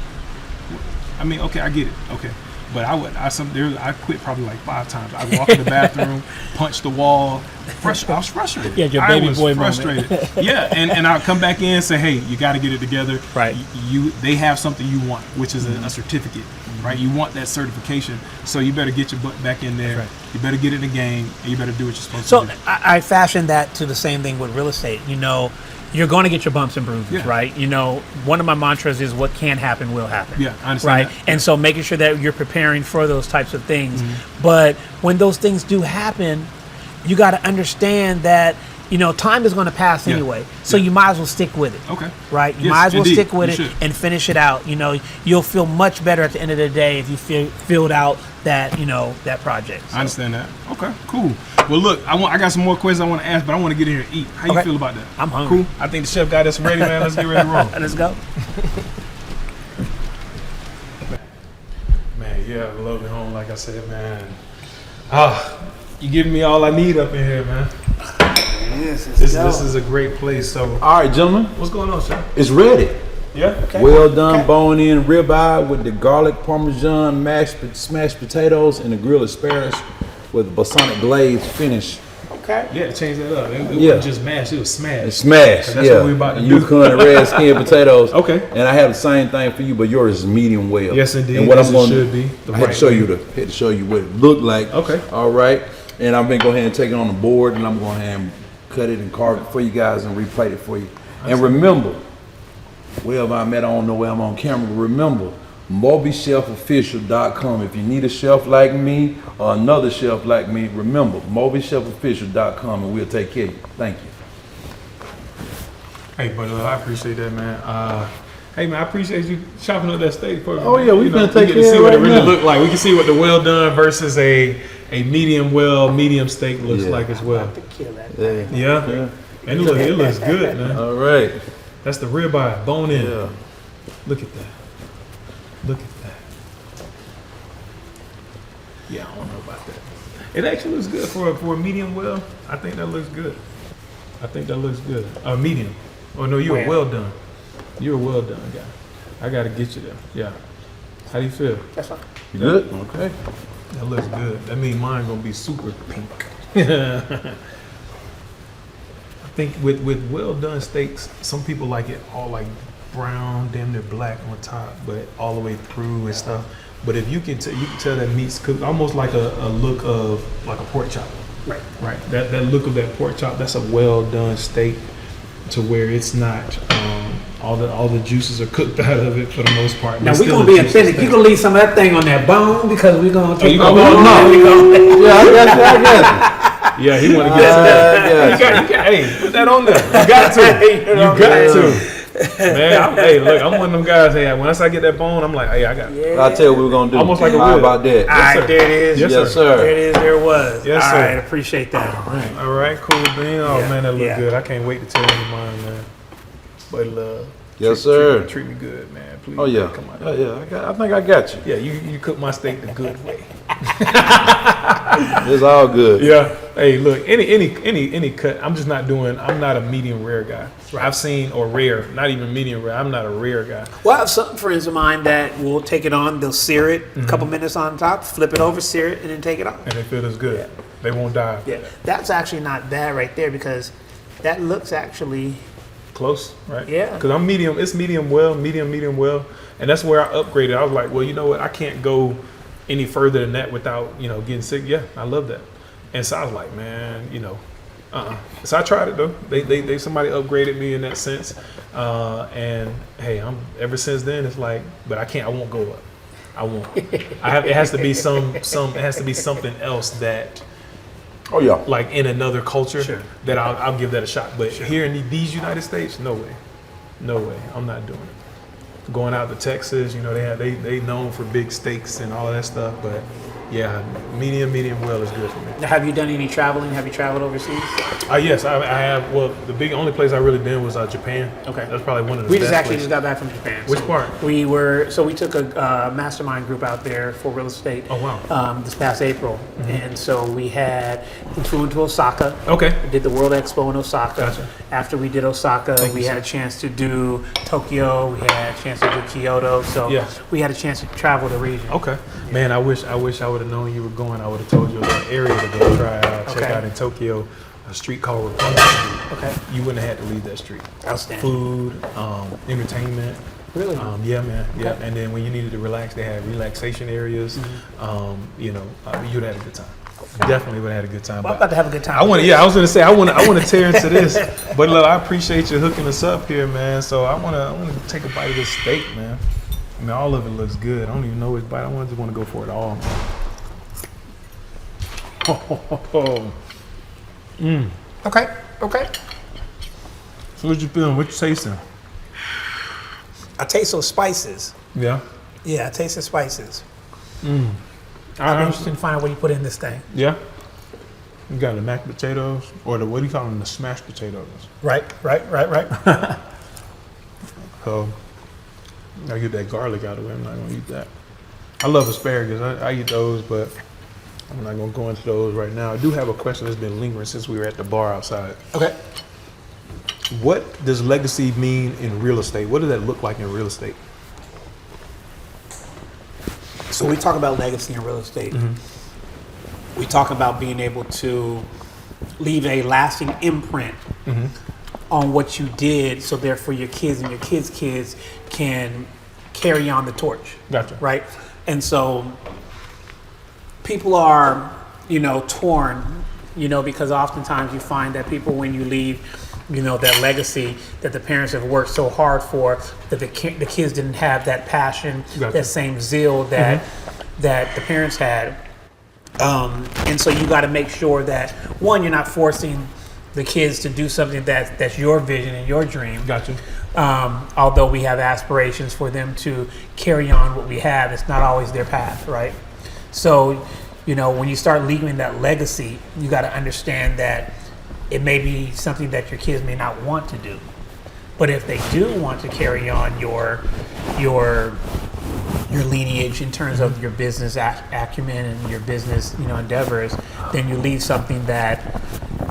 Speaker 1: okay, I get it. Okay. But I quit probably like 5 times. I'd walk in the bathroom, punch the wall. I was frustrated.
Speaker 2: Yeah, your baby boy
Speaker 1: frustrated.
Speaker 2: moment.
Speaker 1: Yeah, and I'll come back in and say, hey, you got to get it together.
Speaker 2: Right.
Speaker 1: They have something you want, which is a certificate, right? You want that certification, so you better get your butt back in there. Right. You better get in the game, and you better do what you're supposed to do.
Speaker 2: So I fashioned that to the same thing with real estate. You're going to get your bumps and bruises, right? One of my mantras is what can happen will happen.
Speaker 1: Yeah, I understand.
Speaker 2: Right? And so making sure that you're preparing for those types of things. But when those things do happen, you got to understand that, time is going to pass anyway. So you might as well stick with it. Okay. Right? You might as well stick with it and finish it out. You'll feel much better at the end of the day if you filled out that, that project. So.
Speaker 1: I understand that. Okay, cool. Well, look, I got some more questions I want to ask, but I want to get in here and eat. How you feel about that?
Speaker 2: I'm hungry.
Speaker 1: Cool. I think the chef got us ready, man. Let's get ready to roll.
Speaker 2: Let's go.
Speaker 1: Man, yeah, I love it home, like I said, man. You giving me all I need up in here, man.
Speaker 4: Yes,
Speaker 1: this is a great place. So,
Speaker 3: all right, gentlemen.
Speaker 1: What's going on, chef?
Speaker 3: It's ready.
Speaker 1: Yeah. Okay.
Speaker 3: Well done, bone-in ribeye with the garlic parmesan, smashed potatoes, and the grilled asparagus with balsamic glaze finish.
Speaker 2: Okay.
Speaker 1: Yeah, change that up. It wasn't just mashed, it was smashed.
Speaker 3: It's smashed,
Speaker 1: that's what we about to do.
Speaker 3: Yukon and red skin potatoes.
Speaker 1: Okay.
Speaker 3: And I have the same thing for you, but yours is medium well.
Speaker 1: Yes, indeed.
Speaker 3: And what I'm going
Speaker 1: should be.
Speaker 3: I had to show you what it looked like.
Speaker 1: Okay.
Speaker 3: All right. And I'm going to go ahead and take it on the board, and I'm going to and cut it and carve it for you guys and replate it for you. And remember, wherever I'm at, I don't know where I'm on camera, but remember, MobiChefOfficial.com. If you need a chef like me or another chef like me, remember, MobiChefOfficial.com, and we'll take care of you. Thank you.
Speaker 1: Hey, but I appreciate that, man. Hey, man, I appreciate you chopping up that steak for me.
Speaker 3: Oh, yeah, we're going to take care of it.
Speaker 1: We can see what it really
Speaker 3: now.
Speaker 1: look like. We can see what the well done versus a medium steak looks like as well.
Speaker 2: To kill that thing.
Speaker 1: Yeah. And it looks good, man.
Speaker 3: All right.
Speaker 1: That's the ribeye, bone in.
Speaker 3: Yeah.
Speaker 1: Look at that. Look at that. Yeah, I don't know about that. It actually looks good for a medium well. I think that looks good. Medium. Oh no, you're well done. You're a well done guy. I gotta get you there. Yeah. How do you feel?
Speaker 2: That's fine.
Speaker 3: You good? Okay.
Speaker 1: That looks good. That means mine gonna be super pink. I think with well done steaks, some people like it all like brown, damn near black on top, but all the way through and stuff. But if you can tell that meat's cooked almost like a look of like a pork chop. Right. That look of that pork chop, that's a well done steak to where it's not all the juices are cooked out of it for the most part.
Speaker 2: Now we're gonna be authentic. You gonna leave some of that thing on that bone because we're gonna take
Speaker 3: Yeah, I got you.
Speaker 1: Yeah, he want to get that. Hey, put that on there. You got to. Man, I'm one of them guys. Hey, once I get that bone, I'm like, hey, I got it.
Speaker 3: I'll tell you what we're going to do.
Speaker 1: Almost like a
Speaker 3: How
Speaker 1: rib.
Speaker 3: about that?
Speaker 2: All right, there it is.
Speaker 3: Yes, sir.
Speaker 2: There it is. There it was.
Speaker 1: Yes,
Speaker 2: all
Speaker 1: sir.
Speaker 2: right, appreciate that.
Speaker 1: All right, cool, bean. Oh,
Speaker 2: Yeah,
Speaker 1: man, that look
Speaker 2: yeah.
Speaker 1: good. I can't wait to tell you mine, man. But love.
Speaker 3: Yes, sir.
Speaker 1: Treat me good, man. Please.
Speaker 3: Oh, yeah.
Speaker 1: Come on.
Speaker 3: I think I got you.
Speaker 1: Yeah, you cook my steak the good way.
Speaker 3: It's all good.
Speaker 1: Yeah. Hey, look, any cut. I'm not a medium rare guy. I've seen rare, not even medium rare. I'm not a rare guy.
Speaker 2: Well, I have some friends of mine that will take it on. They'll sear it a couple minutes on top, flip it over, sear it, and then take it off.
Speaker 1: And they feel it's good.
Speaker 2: Yeah.
Speaker 1: They won't die.
Speaker 2: Yeah, that's actually not bad right there because that looks actually
Speaker 1: Close, right?
Speaker 2: Yeah.
Speaker 1: Because I'm medium. It's medium well, medium well, and that's where I upgraded. I was like, well, you know what? I can't go any further than that without getting sick. Yeah, I love that. And so I was like, man, So I tried it though. They somebody upgraded me in that sense, and hey, ever since then it's like, but I won't go up. I won't. It has to be it has to be something else that.
Speaker 3: Oh yeah.
Speaker 1: Like in another culture, that I'll give that a shot. But here in these United States, no way, I'm not doing it. Going out to Texas, they known for big steaks and all of that stuff. But yeah, medium well is good for me.
Speaker 2: Now, have you done any traveling? Have you traveled overseas?
Speaker 1: Yes, I have. Well, the only place I really been was Japan.
Speaker 2: Okay,
Speaker 1: that's probably one of the.
Speaker 2: We
Speaker 1: best
Speaker 2: just actually
Speaker 1: places.
Speaker 2: just got back from Japan.
Speaker 1: Which part?
Speaker 2: We took a mastermind group out there for real estate.
Speaker 1: Oh wow.
Speaker 2: This past April, and so we flew into Osaka.
Speaker 1: Okay.
Speaker 2: We did the World Expo in Osaka.
Speaker 1: Gotcha.
Speaker 2: After we did Osaka, we had a chance to do Tokyo. We had a chance to do Kyoto. So we had a chance to travel the region.
Speaker 1: Okay. Man, I wish I would have known you were going. I would have told you that area to go check out in Tokyo, a street called Rapunzel Street. Okay. You wouldn't have had to leave that street.
Speaker 2: Outstanding.
Speaker 1: Food, entertainment.
Speaker 2: Really?
Speaker 1: Yeah, man. Yeah.
Speaker 2: Okay.
Speaker 1: And then when you needed to relax, they had relaxation areas. You'd have had a good time. Definitely would have had a good time.
Speaker 2: Well, I'm about to have a good time.
Speaker 1: I was going to say, I want to tear into this. But look, I appreciate you hooking us up here, man. So I want to take a bite of this steak, man. I mean, all of it looks good. I don't even know which bite. I just want to go for it all.
Speaker 2: Okay.
Speaker 1: So what you feeling? What you tasting?
Speaker 2: I taste those spices.
Speaker 1: Yeah.
Speaker 2: Yeah, I taste the spices.
Speaker 1: I'm
Speaker 2: interested in finding out what you put in this thing.
Speaker 1: Yeah. You got the mashed potatoes, or what do you call them? The smashed potatoes.
Speaker 2: Right.
Speaker 1: So I get that garlic out of the way. I'm not gonna eat that. I love asparagus. I eat those, but I'm not gonna go into those right now. I do have a question that's been lingering since we were at the bar outside.
Speaker 2: Okay.
Speaker 1: What does legacy mean in real estate? What does that look like in real estate?
Speaker 2: So we talk about legacy in real estate. We talk about being able to leave a lasting imprint on what you did, so therefore your kids and your kids' kids can carry on the torch.
Speaker 1: Gotcha.
Speaker 2: Right? And so people are, torn, because oftentimes you find that people, when you leave, that legacy that the parents have worked so hard for, that the kids didn't have that passion, that same zeal that the parents had. And so you got to make sure that, one, you're not forcing the kids to do something that's your vision and your dream.
Speaker 1: Gotcha.
Speaker 2: Although we have aspirations for them to carry on what we have, it's not always their path, right? So, when you start leaving that legacy, you got to understand that it may be something that your kids may not want to do. But if they do want to carry on your lineage in terms of your business acumen and your business, endeavors, then you leave something that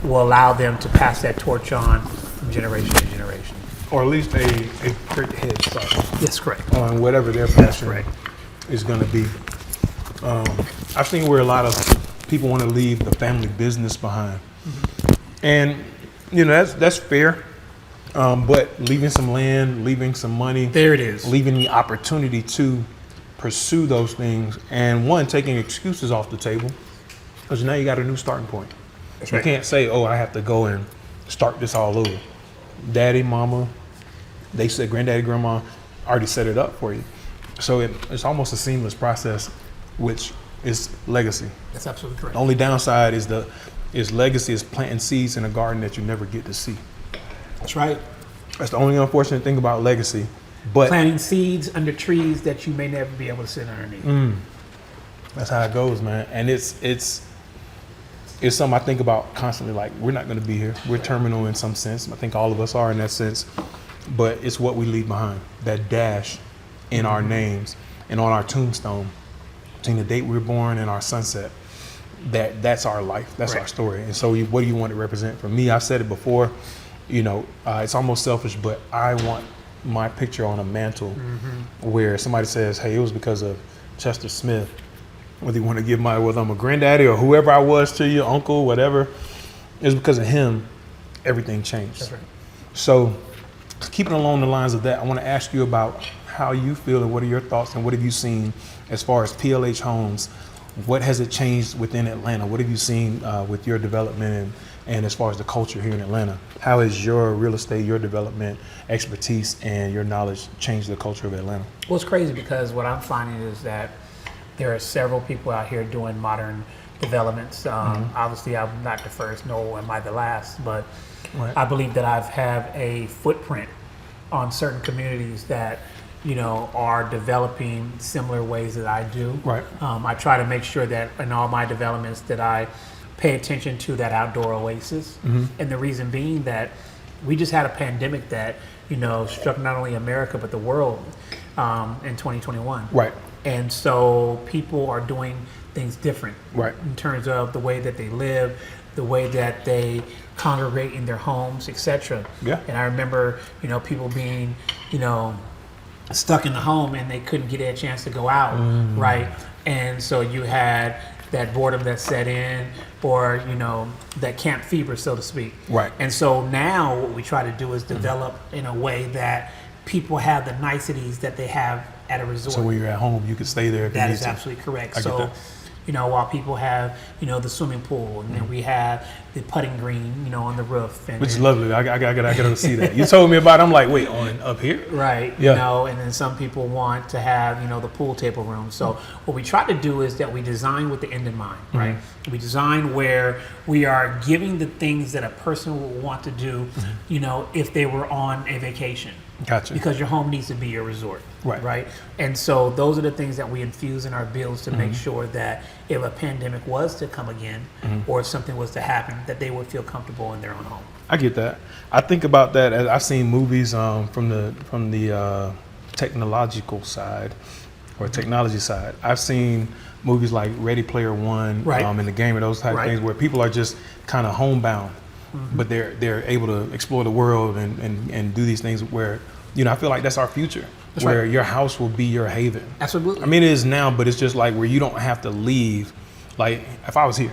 Speaker 2: will allow them to pass that torch on from generation to generation.
Speaker 1: Or at least a great head start.
Speaker 2: That's correct.
Speaker 1: On whatever their passion is going to be. I've seen where a lot of people want to leave the family business behind. And, that's fair. But leaving some land, leaving some money.
Speaker 2: There it is.
Speaker 1: Leaving the opportunity to pursue those things. And one, taking excuses off the table. Because now you got a new starting point. You can't say, I have to go and start this all over. Daddy, mama, they said granddaddy, grandma already set it up for you. So it's almost a seamless process, which is legacy.
Speaker 2: That's absolutely correct.
Speaker 1: The only downside is legacy is planting seeds in a garden that you never get to see.
Speaker 2: That's right.
Speaker 1: That's the only unfortunate thing about legacy. But
Speaker 2: planting seeds under trees that you may never be able to sit underneath.
Speaker 1: That's how it goes, man. And it's something I think about constantly. Like, we're not going to be here. We're terminal in some sense. I think all of us are in that sense. But it's what we leave behind. That dash in our names and on our tombstone, between the date we were born and our sunset. That's our life. That's our story. And so what do you want to represent? For me, I've said it before, it's almost selfish, but I want my picture on a mantle where somebody says, hey, it was because of Chester Smith. Whether you want to give whether I'm a granddaddy or whoever I was to you, uncle, whatever, it was because of him, everything changed.
Speaker 2: That's right.
Speaker 1: So keeping along the lines of that, I want to ask you about how you feel and what are your thoughts and what have you seen as far as PLH Homes? What has it changed within Atlanta? What have you seen with your development and as far as the culture here in Atlanta? How has your real estate, your development expertise, and your knowledge changed the culture of Atlanta?
Speaker 2: Well, it's crazy because what I'm finding is that there are several people out here doing modern developments. Obviously, I'm not the first, nor am I the last, but I believe that I've have a footprint on certain communities that are developing similar ways that I do.
Speaker 1: Right.
Speaker 2: I try to make sure that in all my developments that I pay attention to that outdoor oasis. And the reason being that we just had a pandemic that, struck not only America, but the world in 2021.
Speaker 1: Right.
Speaker 2: And so people are doing things different.
Speaker 1: Right.
Speaker 2: In terms of the way that they live, the way that they congregate in their homes, etc.
Speaker 1: Yeah.
Speaker 2: And I remember, people being, stuck in the home and they couldn't get a chance to go out, right? And so you had that boredom that set in, or that camp fever, so to speak.
Speaker 1: Right.
Speaker 2: And so now what we try to do is develop in a way that people have the niceties that they have at a resort.
Speaker 1: So when you're at home, you can stay there if you
Speaker 2: That
Speaker 1: need
Speaker 2: is
Speaker 1: to.
Speaker 2: absolutely correct.
Speaker 1: I get
Speaker 2: So,
Speaker 1: that.
Speaker 2: while people have, the swimming pool, and then we have the putting green, on the roof. And
Speaker 1: Which is
Speaker 2: then-
Speaker 1: lovely. I gotta see that. You told me about it. I'm like, wait, on up here?
Speaker 2: Right.
Speaker 1: Yeah.
Speaker 2: And then some people want to have, the pool table room. So what we try to do is that we design with the end in mind, right? We design where we are giving the things that a person would want to do, if they were on a vacation.
Speaker 1: Gotcha.
Speaker 2: Because your home needs to be your resort.
Speaker 1: Right.
Speaker 2: Right. And so those are the things that we infuse in our builds to make sure that if a pandemic was to come again, or if something was to happen, that they would feel comfortable in their own home.
Speaker 1: I get that. I think about that. I've seen movies from the technological side or technology side. I've seen movies like Ready Player One,
Speaker 2: Right.
Speaker 1: and the game of those type of
Speaker 2: Right.
Speaker 1: things where people are just kind of homebound, but they're able to explore the world and do these things where I feel like that's our future.
Speaker 2: That's
Speaker 1: where
Speaker 2: right.
Speaker 1: your house will be your haven.
Speaker 2: Absolutely.
Speaker 1: I mean, it is now, but it's just like where you don't have to leave. Like if I was here,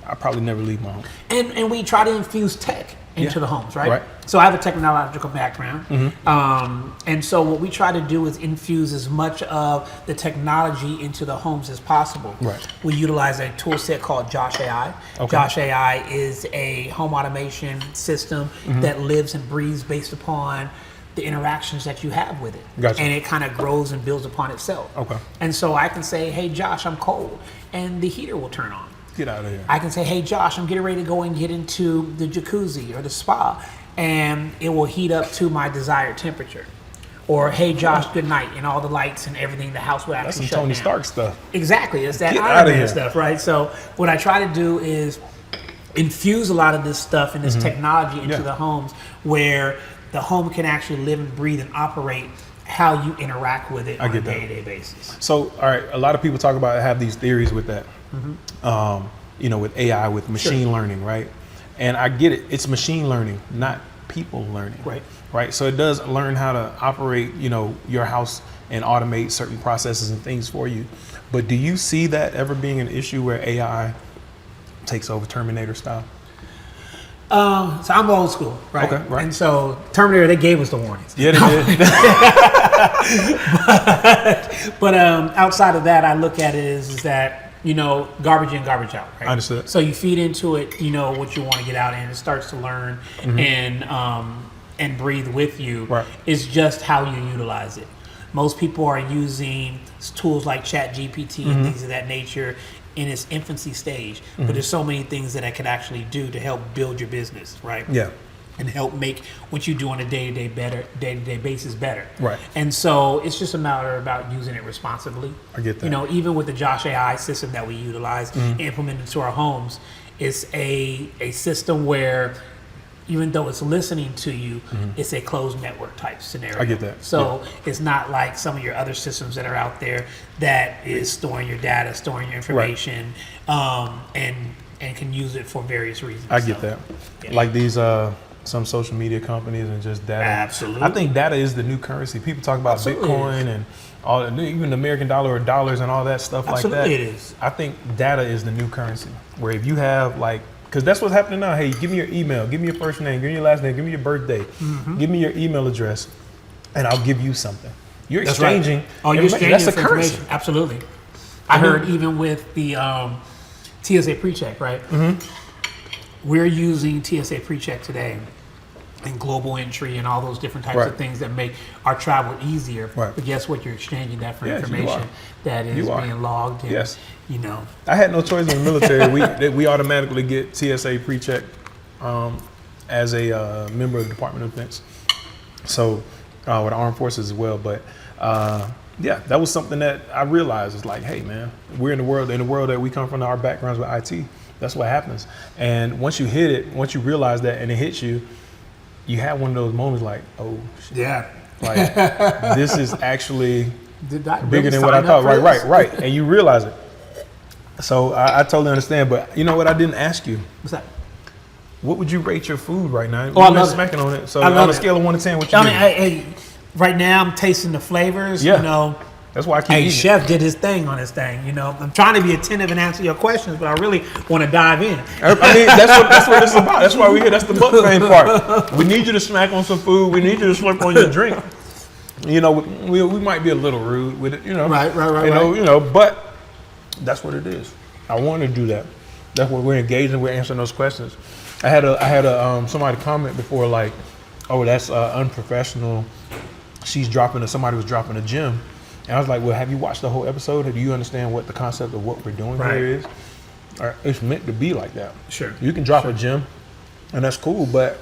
Speaker 1: I'd probably never leave my home.
Speaker 2: And we try to infuse tech into
Speaker 1: Yeah.
Speaker 2: the homes, right?
Speaker 1: Right.
Speaker 2: So I have a technological background. And so what we try to do is infuse as much of the technology into the homes as possible.
Speaker 1: Right.
Speaker 2: We utilize a tool set called Josh AI.
Speaker 1: Okay.
Speaker 2: Josh AI is a home automation system that lives and breathes based upon the interactions that you have with it.
Speaker 1: Gotcha.
Speaker 2: And it kind of grows and builds upon itself.
Speaker 1: Okay.
Speaker 2: And so I can say, hey, Josh, I'm cold, and the heater will turn on.
Speaker 1: Get out of here.
Speaker 2: I can say, hey, Josh, I'm getting ready to go and get into the jacuzzi or the spa, and it will heat up to my desired temperature. Or, hey, Josh, good night, and all the lights and everything, the house will
Speaker 1: That's
Speaker 2: actually
Speaker 1: some
Speaker 2: shut
Speaker 1: Tony
Speaker 2: down.
Speaker 1: Stark stuff.
Speaker 2: Exactly. It's that
Speaker 1: Get
Speaker 2: Iron
Speaker 1: outta
Speaker 2: Man
Speaker 1: here.
Speaker 2: stuff, right? So what I try to do is infuse a lot of this stuff and this technology into
Speaker 1: Yeah.
Speaker 2: the homes where the home can actually live and breathe and operate how you interact with it on a
Speaker 1: get that.
Speaker 2: day-to-day basis.
Speaker 1: So, all right, a lot of people talk about have these theories with that, with AI, with machine learning, right? And I get it. It's machine learning, not people learning.
Speaker 2: Right.
Speaker 1: Right. So it does learn how to operate, your house and automate certain processes and things for you. But do you see that ever being an issue where AI takes over Terminator style?
Speaker 2: So I'm old school, right?
Speaker 1: Okay, right.
Speaker 2: And so Terminator, they gave us the warnings.
Speaker 1: Yeah, they did.
Speaker 2: But outside of that, I look at it is that, garbage in, garbage out, right?
Speaker 1: Understood.
Speaker 2: So you feed into it, what you want to get out, and it starts to learn and breathe with you.
Speaker 1: Right.
Speaker 2: It's just how you utilize it. Most people are using tools like ChatGPT and things of that nature in its infancy stage, but there's so many things that I could actually do to help build your business, right?
Speaker 1: Yeah.
Speaker 2: And help make what you do on a day-to-day basis better.
Speaker 1: Right.
Speaker 2: And so it's just a matter about using it responsibly.
Speaker 1: I get that.
Speaker 2: Even with the Josh AI system that we utilize implemented to our homes, it's a system where even though it's listening to you, it's a closed network type scenario.
Speaker 1: I get that.
Speaker 2: So it's not like some of your other systems that are out there that is storing your data, storing your information, and can use it for various reasons.
Speaker 1: I get
Speaker 2: So,
Speaker 1: that.
Speaker 2: yeah.
Speaker 1: Like these some social media companies and just data.
Speaker 2: Absolutely.
Speaker 1: I think data is the new currency. People talk about
Speaker 2: Absolutely
Speaker 1: Bitcoin and all, even the American dollar or dollars and all that stuff
Speaker 2: Absolutely
Speaker 1: like that.
Speaker 2: it is.
Speaker 1: I think data is the new currency. Where if you have like Because that's what's happening now. Hey, give me your email, give me your first name, give me your last name, give me your birthday, give me your email address, and I'll give you something. You're exchanging.
Speaker 2: Right. Oh, you're exchanging
Speaker 1: that's a
Speaker 2: information.
Speaker 1: currency.
Speaker 2: Absolutely. I heard even with the TSA PreCheck, right? We're using TSA PreCheck today and global entry and all those different types of things that make our travel easier.
Speaker 1: Right.
Speaker 2: But guess what? You're exchanging that for
Speaker 1: Yes,
Speaker 2: information that is being logged. And,
Speaker 1: Yes.
Speaker 2: you know.
Speaker 1: I had no choice in the military. We automatically get TSA PreCheck as a member of the Department of Defense. So with the Armed Forces as well. But yeah, that was something that I realized is like, hey man, we're in the world that we come from, our backgrounds with IT. That's what happens. And once you hit it, once you realize that and it hits you, you have one of those moments like, oh shit.
Speaker 2: Yeah.
Speaker 1: Like this is actually
Speaker 2: bigger
Speaker 1: than what I thought. Right. And you realize it. So I totally understand. But you know what? I didn't ask you.
Speaker 2: What's that?
Speaker 1: What would you rate your food right now?
Speaker 2: Oh, I love
Speaker 1: smacking on it. So
Speaker 2: on
Speaker 1: a scale of 1 to 10, what you
Speaker 2: hey, right now I'm tasting the flavors.
Speaker 1: Yeah.
Speaker 2: You know.
Speaker 1: That's why I keep
Speaker 2: Hey,
Speaker 1: eating.
Speaker 2: Chef did his thing on his thing. You know, I'm trying to be attentive and answer your questions, but I really want to dive in.
Speaker 1: I mean, that's what it's about. That's why we're here. That's the mukbang part. We need you to smack on some food. We need you to slurp on your drink. You know, we might be a little rude with it. You know,
Speaker 2: Right.
Speaker 1: You know, but that's what it is. I want to do that. That's what we're engaging. We're answering those questions. I had somebody comment before like, oh, that's unprofessional. Somebody was dropping a gem. And I was like, well, have you watched the whole episode? Do you understand what the concept of what we're doing here is? Or it's meant to be like that.
Speaker 2: Sure.
Speaker 1: You can drop a gem, and that's cool, but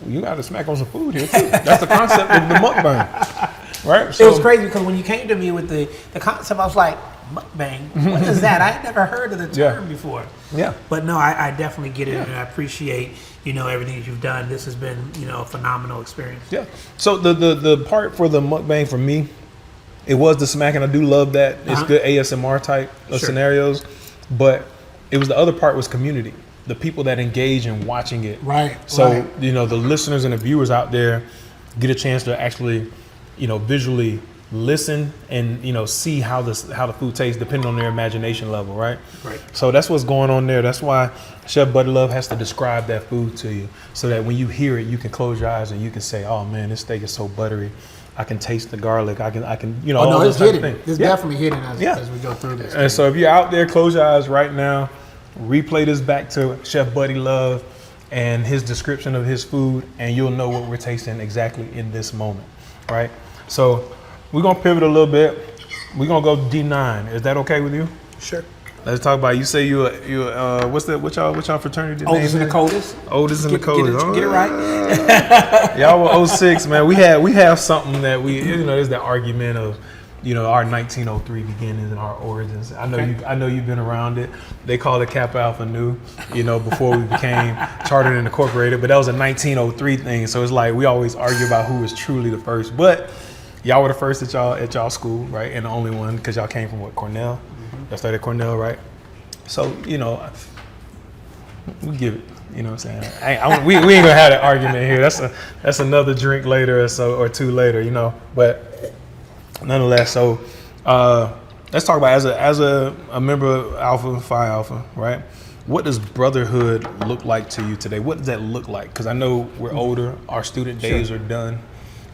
Speaker 1: you got to smack on some food here, too. That's the concept of the mukbang, right? So,
Speaker 2: it was crazy because when you came to me with the concept, I was like, mukbang? What is that? I had never heard of the term before.
Speaker 1: Yeah.
Speaker 2: But no, I definitely get it, and I appreciate, you know, everything that you've done. This has been, you know, a phenomenal experience.
Speaker 1: Yeah. So the part for the mukbang for me, it was the smacking. I do love that. It's good ASMR type of scenarios. But it was the other part was community. The people that engage in watching it.
Speaker 2: Right.
Speaker 1: So, you know, the listeners and the viewers out there get a chance to actually, you know, visually listen and, you know, see how the food tastes depending on their imagination level, right?
Speaker 2: Right.
Speaker 1: So that's what's going on there. That's why Chef Buddy Love has to describe that food to you so that when you hear it, you can close your eyes and you can say, oh man, this steak is so buttery. I can taste the garlic. I can, you know, all those type of things.
Speaker 2: It's definitely hitting as we go through this.
Speaker 1: And so if you're out there, close your eyes right now, replay this back to Chef Buddy Love and his description of his food, and you'll know what we're tasting exactly in this moment, right? So we're gonna pivot a little bit. We're gonna go D9. Is that okay with you?
Speaker 2: Sure.
Speaker 1: Let's talk about. You say you what's y'all fraternity name?
Speaker 2: Oldest and the coldest.
Speaker 1: Oldest and the coldest.
Speaker 2: Get it right.
Speaker 1: Y'all were 06, man. We have something that there's that argument of, you know, our 1903 beginnings and our origins. I know you've been around it. They call it Kappa Alpha Nu, you know, before we became chartered and incorporated. But that was a 1903 thing. So it's like we always argue about who was truly the first. But y'all were the first at y'all school, right? And the only one because y'all came from Cornell. Y'all started at Cornell, right? So, you know, we give it. You know what I'm saying? We ain't gonna have that argument here. That's another drink later or two later, you know. But nonetheless, so let's talk about as a member of Alpha Phi Alpha, right? What does brotherhood look like to you today? What does that look like? Because I know we're older, our student days are done,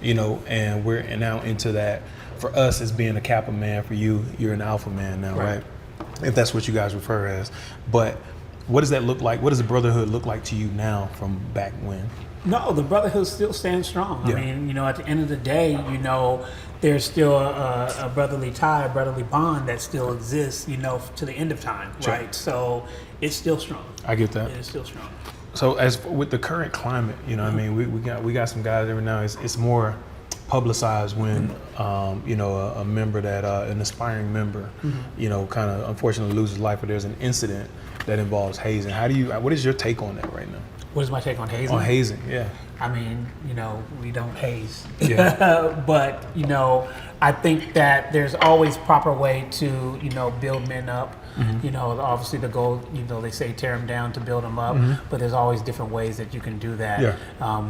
Speaker 1: you know, and we're now into that. For us, it's being a Kappa man. For you, you're an Alpha man now, right? If that's what you guys refer as. But what does that look like? What does the brotherhood look like to you now from back when?
Speaker 2: No, the brotherhood still stands strong.
Speaker 1: Yeah.
Speaker 2: I mean, you know, at the end of the day, you know, there's still a brotherly tie, a brotherly bond that still exists, you know, to the end of time, right? So it's still strong.
Speaker 1: I get that.
Speaker 2: It is still strong.
Speaker 1: So as with the current climate, you know, what I mean, we got some guys every now. It's more publicized when you know, a member that an aspiring member, you know, kind of unfortunately loses life, or there's an incident that involves hazing. What is your take on that right now?
Speaker 2: What is my take on hazing?
Speaker 1: On hazing, yeah.
Speaker 2: I mean, you know, we don't haze.
Speaker 1: Yeah.
Speaker 2: But, you know, I think that there's always proper way to, you know, build men up. You know, obviously the goal, you know, they say tear them down to build them up, but there's always different ways that you can do that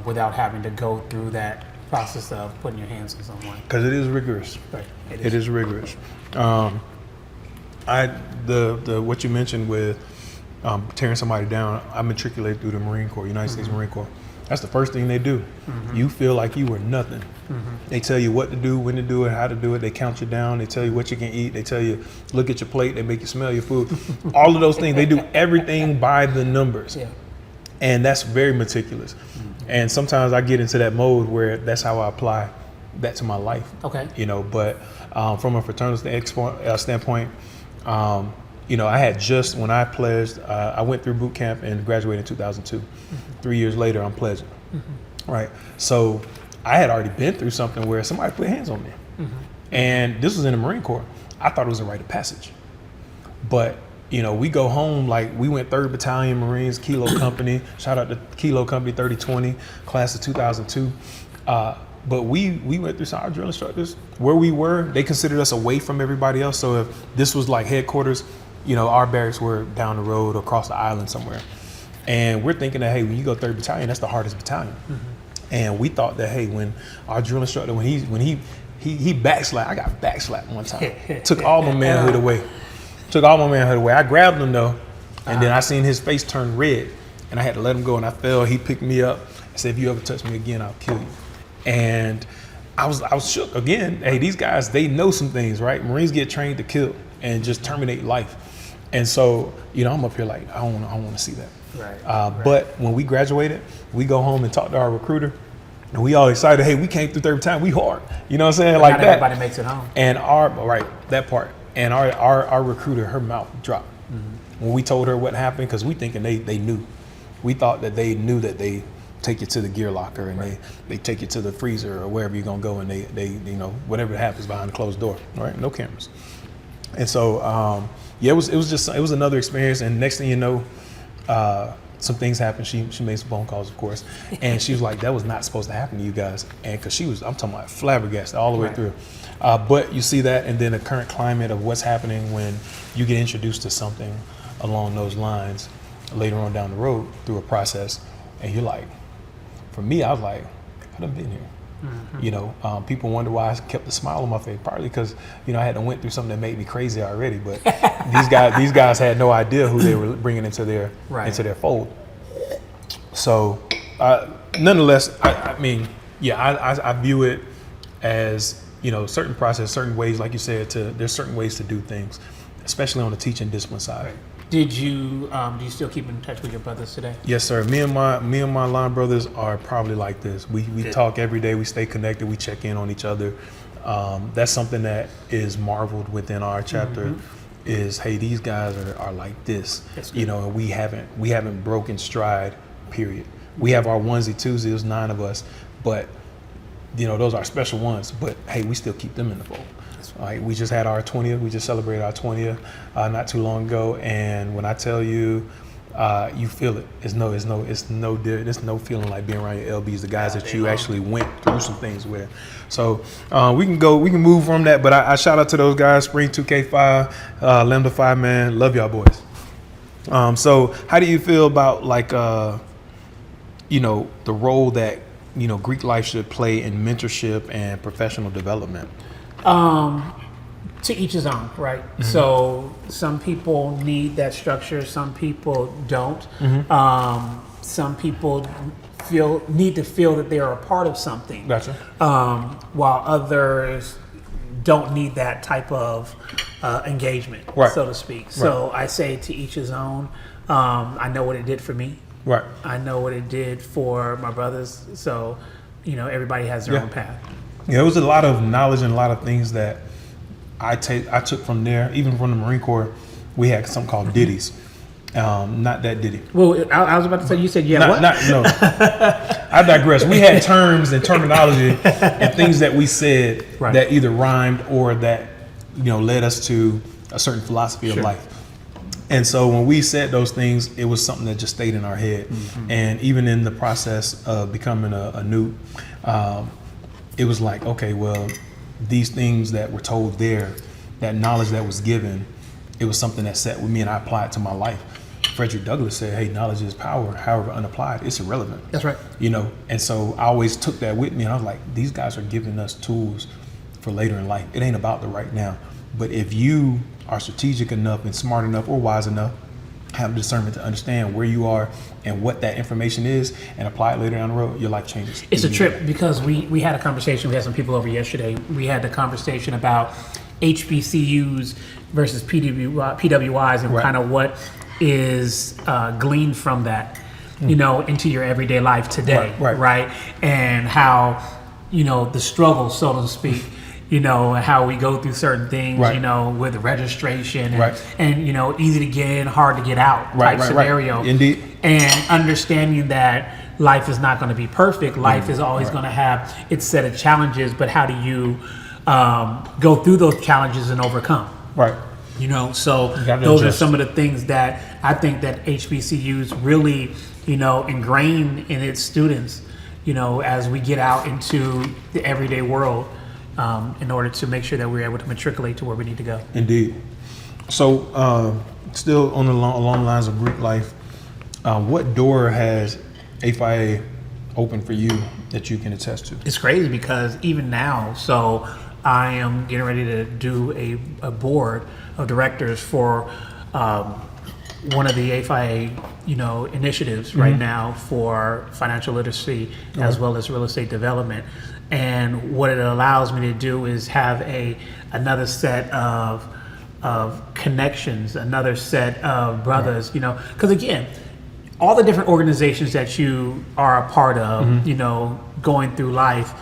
Speaker 2: without having to go through that process of putting your hands on someone.
Speaker 1: Because it is rigorous.
Speaker 2: Right.
Speaker 1: It is rigorous. What you mentioned with tearing somebody down. I matriculated through the Marine Corps, United States Marine Corps. That's the first thing they do. You feel like you were nothing. They tell you what to do, when to do it, how to do it. They count you down. They tell you what you can eat. They tell you, look at your plate. They make you smell your food. All of those things. They do everything by the numbers. Yeah. And that's very meticulous. And sometimes I get into that mode where that's how I apply that to my life. Okay. You know, but from a fraternal standpoint, you know, I had just, when I pledged, I went through boot camp and graduated in 2002. 3 years later, I'm pledging, right? So I had already been through something where somebody put hands on me. And this was in the Marine Corps. I thought it was a rite of passage. But, you know, we go home, like we went 3rd Battalion Marines, Kilo Company, shout out to Kilo Company 3020, class of 2002. But we went through some, our drill instructors, where we were, they considered us away from everybody else. So if this was like headquarters, you know, our barracks were down the road or across the island somewhere. And we're thinking that, hey, when you go 3rd Battalion, that's the hardest battalion. And we thought that, hey, when our drill instructor, when he backslapped, I got backslapped one time. Took all my manhood away. I grabbed him though, and then I seen his face turn red, and I had to let him go, and I fell. He picked me up and said, if you ever touch me again, I'll kill you. And I was shook again. Hey, these guys, they know some things, right? Marines get trained to kill and just terminate life. And so, you know, I'm up here like, I don't want to see that. Right. But when we graduated, we go home and talk to our recruiter, and we all excited. Hey, we came through 3rd Battalion. We hard. You know what I'm saying? But like not that. Everybody makes it home. And that part. And our recruiter, her mouth dropped when we told her what happened, because we thinking they knew. We thought that they knew that they take you to the gear locker and they take you to the freezer or wherever you're gonna go, and they you know, whatever happens behind the closed door, right? No cameras. And so it was another experience. And next thing you know, some things happened. She made some phone calls, of course, and she was like, that was not supposed to happen to you guys. And because I'm talking about flabbergasted all the way through. But you see that, and then the current climate of what's happening when you get introduced to something along those lines later on down the road through a process, and you're like, for me, I was like, I done been here. You know, people wonder why I kept a smile on my face, partly because, you know, I had went through something that made me crazy already, but these guys had no idea who they were bringing into their fold. So nonetheless, I mean, I view it as, you know, certain process, certain ways, like you said, there's certain ways to do things, especially on the teaching discipline side.
Speaker 2: Did you do you still keep in touch with your brothers today?
Speaker 1: Yes, sir. Me and my line brothers are probably like this. We talk every day. We stay connected. We check in on each other. That's something that is marveled within our chapter. Is, hey, these guys are like this. You know, and we haven't broken stride. Period. We have our onesie twosies. There's 9 of us, but you know, those are special ones. But hey, we still keep them in the fold. All right, we just had our 20th. We just celebrated our 20th not too long ago, and when I tell you, you feel it. It's no feeling like being around your LBs, the guys that you actually went through some things with. So we can move from that. But I shout out to those guys, Spring 2K5, Lambda 5, man. Love y'all boys. So how do you feel about like you know, the role that, you know, Greek life should play in mentorship and professional development?
Speaker 2: To each his own, right? So some people need that structure, some people don't. Some people need to feel that they are a part of something.
Speaker 1: Gotcha.
Speaker 2: While others don't need that type of engagement, so to speak. So I say to each his own. I know what it did for me. Right. I know what it did for my brothers. So, you know, everybody has their own path.
Speaker 1: Yeah, it was a lot of knowledge and a lot of things that I took from there. Even from the Marine Corps, we had something called ditties. Not that ditty.
Speaker 2: Well, I was about to say, you said, what?
Speaker 1: No. I digress. We had terms and terminology and things that we said that either rhymed or that, you know, led us to a certain philosophy of life. And so when we said those things, it was something that just stayed in our head. And even in the process of becoming a new, it was like, okay, well, these things that were told there, that knowledge that was given, it was something that sat with me and I applied to my life. Frederick Douglass said, hey, knowledge is power. However unapplied, it's irrelevant.
Speaker 2: That's right.
Speaker 1: You know, and so I always took that with me, and I was like, these guys are giving us tools for later in life. It ain't about the right now. But if you are strategic enough and smart enough or wise enough have the discernment to understand where you are and what that information is and apply it later down the road, your life changes.
Speaker 2: It's a trip because we had a conversation. We had some people over yesterday. We had the conversation about HBCUs versus PWIs and kind of what is gleaned from that, you know, into your everyday life today, right? And how, you know, the struggle, so to speak, you know, how we go through certain things, you know, with registration and, you know, easy to get in, hard to get out type scenario.
Speaker 1: Indeed.
Speaker 2: And understanding that life is not going to be perfect. Life is always going to have its set of challenges, but how do you go through those challenges and overcome?
Speaker 1: Right.
Speaker 2: You know, so those are some of the things that I think that HBCUs really, you know, ingrain in its students, you know, as we get out into the everyday world, in order to make sure that we're able to matriculate to where we need to go.
Speaker 1: Indeed. So, still on along the lines of Greek life, what door has A5A open for you that you can attest to?
Speaker 2: It's crazy because even now, so I am getting ready to do a board of directors for one of the A5A, you know, initiatives right now for financial literacy as well as real estate development. And what it allows me to do is have another set of connections, another set of brothers, you know, because again, all the different organizations that you are a part of, you know, going through life,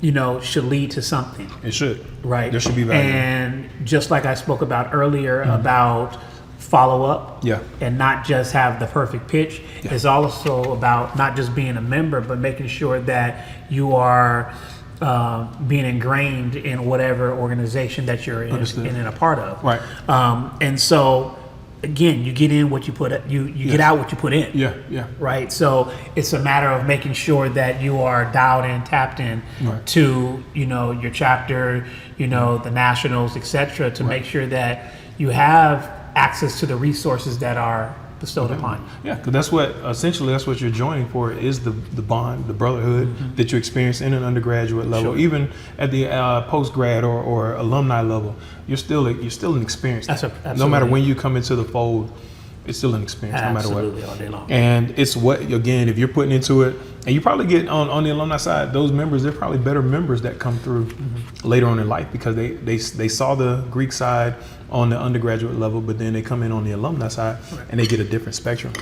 Speaker 2: you know, should lead to something.
Speaker 1: It should.
Speaker 2: Right.
Speaker 1: There should be value.
Speaker 2: And just like I spoke about earlier about follow up and not just have the perfect pitch, it's also about not just being a member, but making sure that you are being ingrained in whatever organization that you're in and a part of.
Speaker 1: Right.
Speaker 2: And so, again, you get in what you put you get out what you put in.
Speaker 1: Yeah.
Speaker 2: Right. So it's a matter of making sure that you are dialed in, tapped in to, you know, your chapter, you know, the nationals, etc., to make sure that you have access to the resources that are bestowed upon you.
Speaker 1: Yeah, because that's what you're joining for, is the bond, the brotherhood that you experience in an undergraduate level, even at the post-grad or alumni level. You're still an experience. No matter when you come into the fold, it's still an experience, no matter what.
Speaker 2: Absolutely, all day long.
Speaker 1: And it's what, again, if you're putting into it, and you probably get on the alumni side, those members, they're probably better members that come through later on in life because they saw the Greek side on the undergraduate level, but then they come in on the alumni side and they get a different spectrum.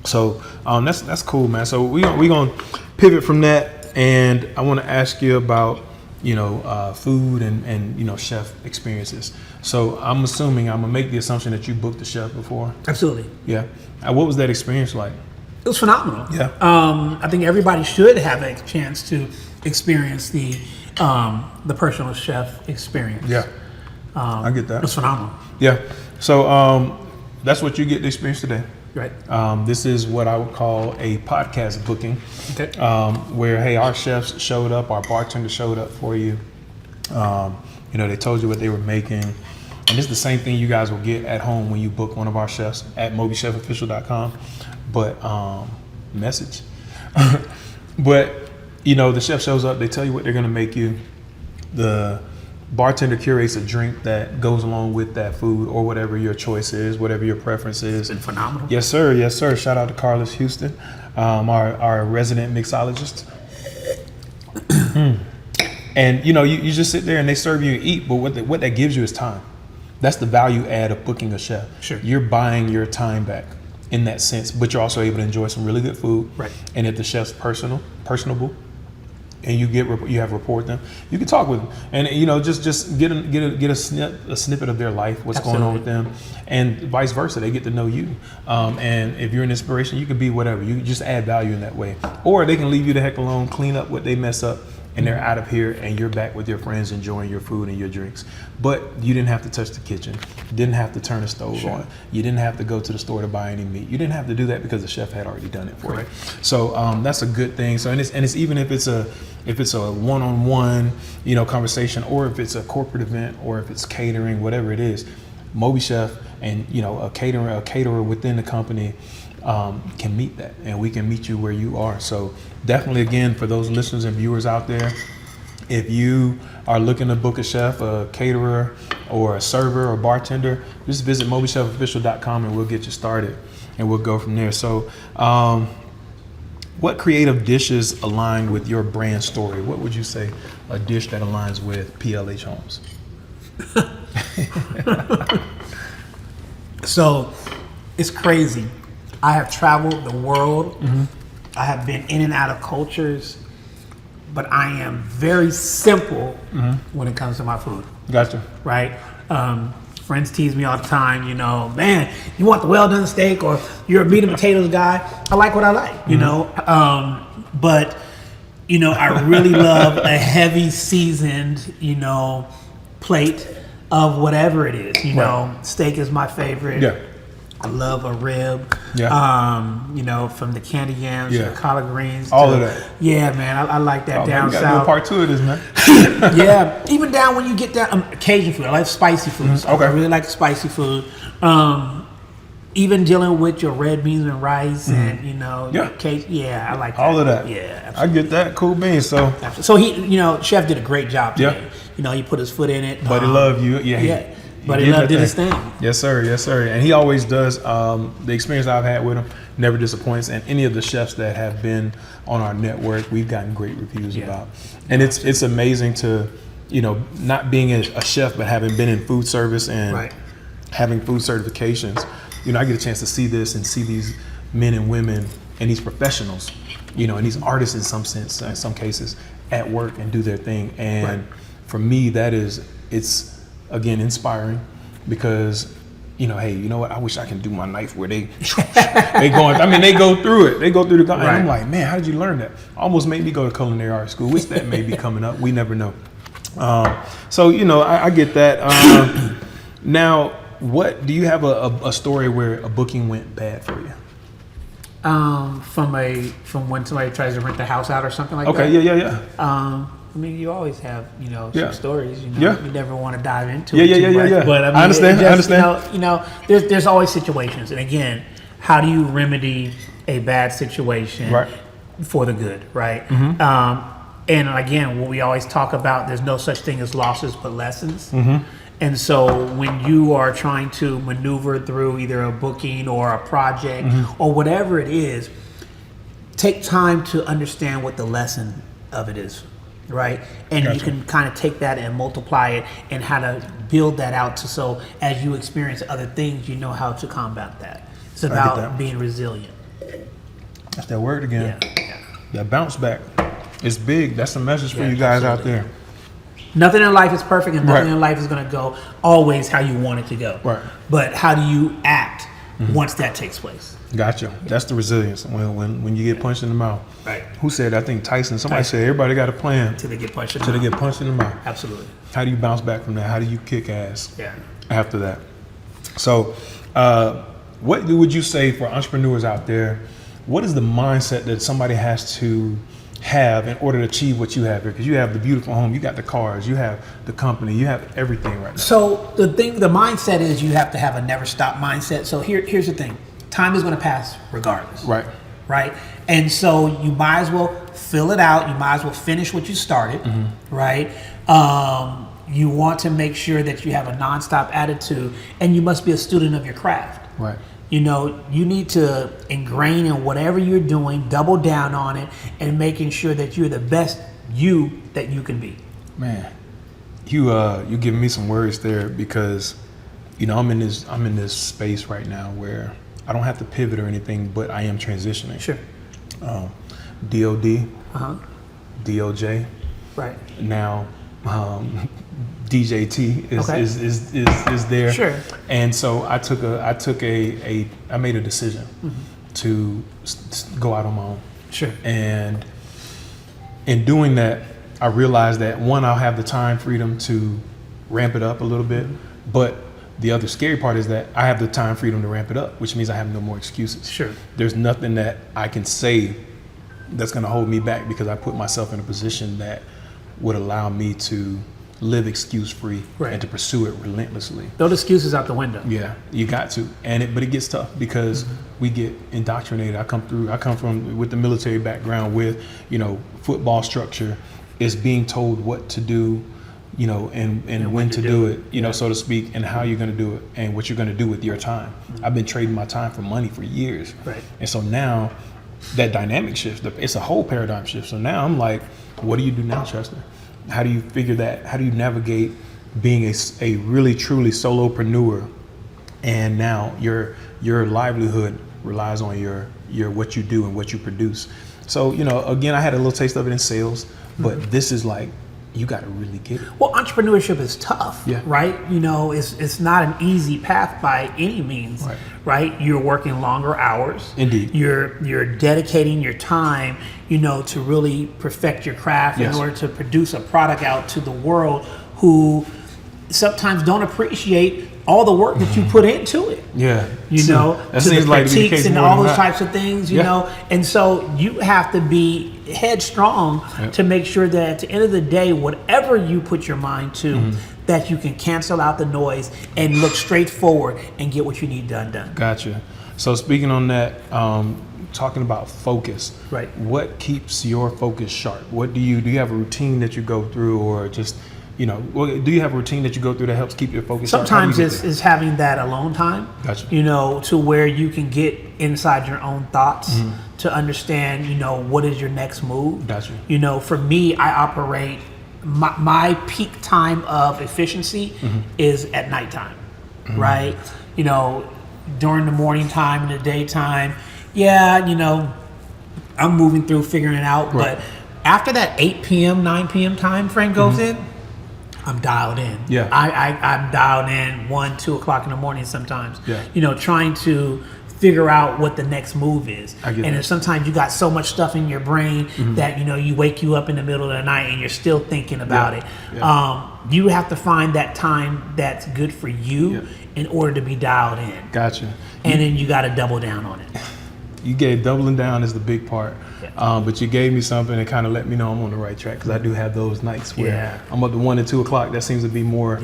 Speaker 1: So that's cool, man. So we're gonna pivot from that, and I want to ask you about, you know, food and you know, chef experiences. So I'm gonna make the assumption that you booked a chef before.
Speaker 2: Absolutely.
Speaker 1: Yeah. What was that experience like?
Speaker 2: It was phenomenal.
Speaker 1: Yeah.
Speaker 2: I think everybody should have a chance to experience the personal chef experience.
Speaker 1: Yeah. I get that.
Speaker 2: It was phenomenal.
Speaker 1: Yeah. So that's what you get to experience today.
Speaker 2: Right.
Speaker 1: This is what I would call a podcast booking.
Speaker 2: Okay.
Speaker 1: Where, hey, our chefs showed up, our bartender showed up for you. You know, they told you what they were making. And it's the same thing you guys will get at home when you book one of our chefs at MobiChefOfficial.com. But message. But, you know, the chef shows up, they tell you what they're going to make you. The bartender curates a drink that goes along with that food or whatever your choice is, whatever your preference is.
Speaker 2: It's been phenomenal.
Speaker 1: Yes, sir. Yes, sir. Shout out to Carlus Houston, our resident mixologist. And, you know, you just sit there and they serve you and eat, but what that gives you is time. That's the value add of booking a chef.
Speaker 2: Sure.
Speaker 1: You're buying your time back in that sense, but you're also able to enjoy some really good food.
Speaker 2: Right.
Speaker 1: And if the chef's personable, and you have rapport with them, you can talk with them, and you know, just get a snippet of their life, what's going on with them, and vice versa. They get to know you, and if you're an inspiration, you can be whatever. You just add value in that way, or they can leave you the heck alone, clean up what they mess up, and they're out of here, and you're back with your friends enjoying your food and your drinks. But you didn't have to touch the kitchen, didn't have to turn the stove on, you didn't have to go to the store to buy any meat. You didn't have to do that because the chef had already done it for you. So that's a good thing. So and it's even if it's a one-on-one, you know, conversation, or if it's a corporate event, or if it's catering, whatever it is, MobiChef and, you know, a caterer within the company can meet that, and we can meet you where you are. So definitely, again, for those listeners and viewers out there, if you are looking to book a chef, a caterer, or a server or bartender, just visit MobiChefOfficial.com and we'll get you started and we'll go from there. So what creative dishes align with your brand story? What would you say a dish that aligns with PLH Homes?
Speaker 2: So it's crazy. I have traveled the world.
Speaker 1: Mm-hmm.
Speaker 2: I have been in and out of cultures, but I am very simple when it comes to my food.
Speaker 1: Gotcha.
Speaker 2: Right? Friends tease me all the time, you know, man, you want the well done steak or you're a meat and potatoes guy. I like what I like, you know. But, you know, I really love a heavy seasoned, you know, plate of whatever it is. You know, steak is my favorite.
Speaker 1: Yeah.
Speaker 2: I love a rib.
Speaker 1: Yeah.
Speaker 2: You know, from the candy yams to the collard greens.
Speaker 1: All of that.
Speaker 2: Yeah, man, I like that down
Speaker 1: man, we gotta
Speaker 2: south.
Speaker 1: do a part 2 of this, man.
Speaker 2: Yeah, even down when you get down Cajun food. I like spicy food. So
Speaker 1: Okay.
Speaker 2: I really like spicy food. Even dealing with your red beans and rice and you know, I like that.
Speaker 1: All of that.
Speaker 2: Yeah,
Speaker 1: I
Speaker 2: absolutely.
Speaker 1: get that. Cool beans. So
Speaker 2: he, you know, chef did a great job today.
Speaker 1: Yeah.
Speaker 2: You know, he put his foot in it.
Speaker 1: Buddy love you.
Speaker 2: Yeah. But he did his thing.
Speaker 1: Yes, sir. Yes, sir. And he always does. The experience I've had with him never disappoints. And any of the chefs that have been on our network, we've gotten great reviews about. And it's amazing to, you know, not being a chef, but having been in food service and having food certifications. You know, I get a chance to see this and see these men and women and these professionals, you know, and these artists in some sense, in some cases, at work and do their thing. And for me, it's again inspiring because, you know, hey, you know what? I wish I can do my knife where they go through it. They go through the and I'm like, man, how did you learn that? Almost made me go to culinary art school, which that may be coming up. We never know. So, you know, I get that. Now, what do you have a story where a booking went bad for you?
Speaker 2: From when somebody tries to rent the house out or something like that.
Speaker 1: Okay, yeah.
Speaker 2: I mean, you always have, you know, some stories. You know, you never want to dive into
Speaker 1: it
Speaker 2: too much.
Speaker 1: Yeah.
Speaker 2: But I mean,
Speaker 1: I understand.
Speaker 2: You know, there's always situations, and again, how do you remedy a bad situation for the good, right? And again, what we always talk about, there's no such thing as losses but lessons. And so when you are trying to maneuver through either a booking or a project or whatever it is, take time to understand what the lesson of it is, right? And you can kind of take that and multiply it and how to build that out to so as you experience other things, you know how to combat that. It's about being resilient.
Speaker 1: That's that word again. That bounce back. It's big. That's a message for you guys out there.
Speaker 2: Nothing in life is perfect, and nothing in life is going to go always how you want it to go. Right. But how do you act once that takes place?
Speaker 1: Gotcha. That's the resilience when you get punched in the mouth.
Speaker 2: Right.
Speaker 1: Who said that? I think Tyson. Somebody said everybody got a plan
Speaker 2: till they get punched in the mouth.
Speaker 1: They get punched in the mouth.
Speaker 2: Absolutely.
Speaker 1: How do you bounce back from that? How do you kick ass after that? So, what would you say for entrepreneurs out there? What is the mindset that somebody has to have in order to achieve what you have here? Because you have the beautiful home, you got the cars, you have the company, you have everything right now.
Speaker 2: So the mindset is you have to have a never stop mindset. So here's the thing. Time is going to pass regardless. Right. And so you might as well fill it out. You might as well finish what you started. Right. You want to make sure that you have a nonstop attitude, and you must be a student of your craft.
Speaker 1: Right.
Speaker 2: You know, you need to ingrain in whatever you're doing, double down on it, and making sure that you're the best you that you can be.
Speaker 1: Man, you giving me some words there because, you know, I'm in this space right now where I don't have to pivot or anything, but I am transitioning.
Speaker 2: Sure.
Speaker 1: DOD, DOJ,
Speaker 2: right
Speaker 1: now. DJT is there.
Speaker 2: Sure.
Speaker 1: And so I made a decision to go out on my own.
Speaker 2: Sure.
Speaker 1: And in doing that, I realized that one, I'll have the time freedom to ramp it up a little bit, but the other scary part is that I have the time freedom to ramp it up, which means I have no more excuses.
Speaker 2: Sure.
Speaker 1: There's nothing that I can say that's going to hold me back because I put myself in a position that would allow me to live excuse-free and to pursue it relentlessly.
Speaker 2: Those excuses out the window.
Speaker 1: Yeah, you got to. But it gets tough because we get indoctrinated. I come from with the military background with, you know, football structure is being told what to do, you know, and when to do it, you know, so to speak, and how you're going to do it and what you're going to do with your time. I've been trading my time for money for years.
Speaker 2: Right. And
Speaker 1: so now that dynamic shift, it's a whole paradigm shift. So now I'm like, what do you do now, Chester? How do you figure that? How do you navigate being a really truly solopreneur, and now your livelihood relies on your what you do and what you produce? So, you know, again, I had a little taste of it in sales, but this is like, you got to really get it.
Speaker 2: Well, entrepreneurship is tough,
Speaker 1: Yeah.
Speaker 2: right? You know, it's not an easy path by any means, right? You're working longer hours.
Speaker 1: Indeed.
Speaker 2: You're dedicating your time, you know, to really perfect your craft in order to produce a product out to the world who sometimes don't appreciate all the work that you put into it.
Speaker 1: Yeah.
Speaker 2: You know,
Speaker 1: that
Speaker 2: to
Speaker 1: seems
Speaker 2: the
Speaker 1: like to be the
Speaker 2: critiques
Speaker 1: case
Speaker 2: and
Speaker 1: more
Speaker 2: all
Speaker 1: than
Speaker 2: those
Speaker 1: not.
Speaker 2: types of things, you know. And so you have to be headstrong to make sure that at the end of the day, whatever you put your mind to, that you can cancel out the noise and look straight forward and get what you need done.
Speaker 1: Gotcha. So speaking on that, talking about focus,
Speaker 2: Right.
Speaker 1: What keeps your focus sharp? What do you have a routine that you go through, or just, you know, do you have a routine that you go through that helps keep your focus sharp?
Speaker 2: Sometimes it's having that alone time,
Speaker 1: Gotcha.
Speaker 2: you know, to where you can get inside your own thoughts to understand, you know, what is your next move.
Speaker 1: Gotcha.
Speaker 2: You know, for me, I operate, my peak time of efficiency is at nighttime, right? You know, during the morning time and the daytime, you know, I'm moving through figuring it out.
Speaker 1: Right.
Speaker 2: But after that 8 p.m., 9 p.m. time frame goes in, I'm dialed in.
Speaker 1: Yeah.
Speaker 2: I'm dialed in 1, 2 o'clock in the morning sometimes.
Speaker 1: Yeah.
Speaker 2: You know, trying to figure out what the next move is.
Speaker 1: I get
Speaker 2: and
Speaker 1: that.
Speaker 2: then sometimes you got so much stuff in your brain that, you know, you wake you up in the middle of the night and you're still thinking about it.
Speaker 1: Yeah.
Speaker 2: You have to find that time that's good for you in order to be dialed in.
Speaker 1: Gotcha.
Speaker 2: And then you got to double down on it.
Speaker 1: You gave doubling down is the big part, but you gave me something that kind of let me know I'm on the right track, because I do have those nights where I'm up to 1 and 2 o'clock. That seems to be more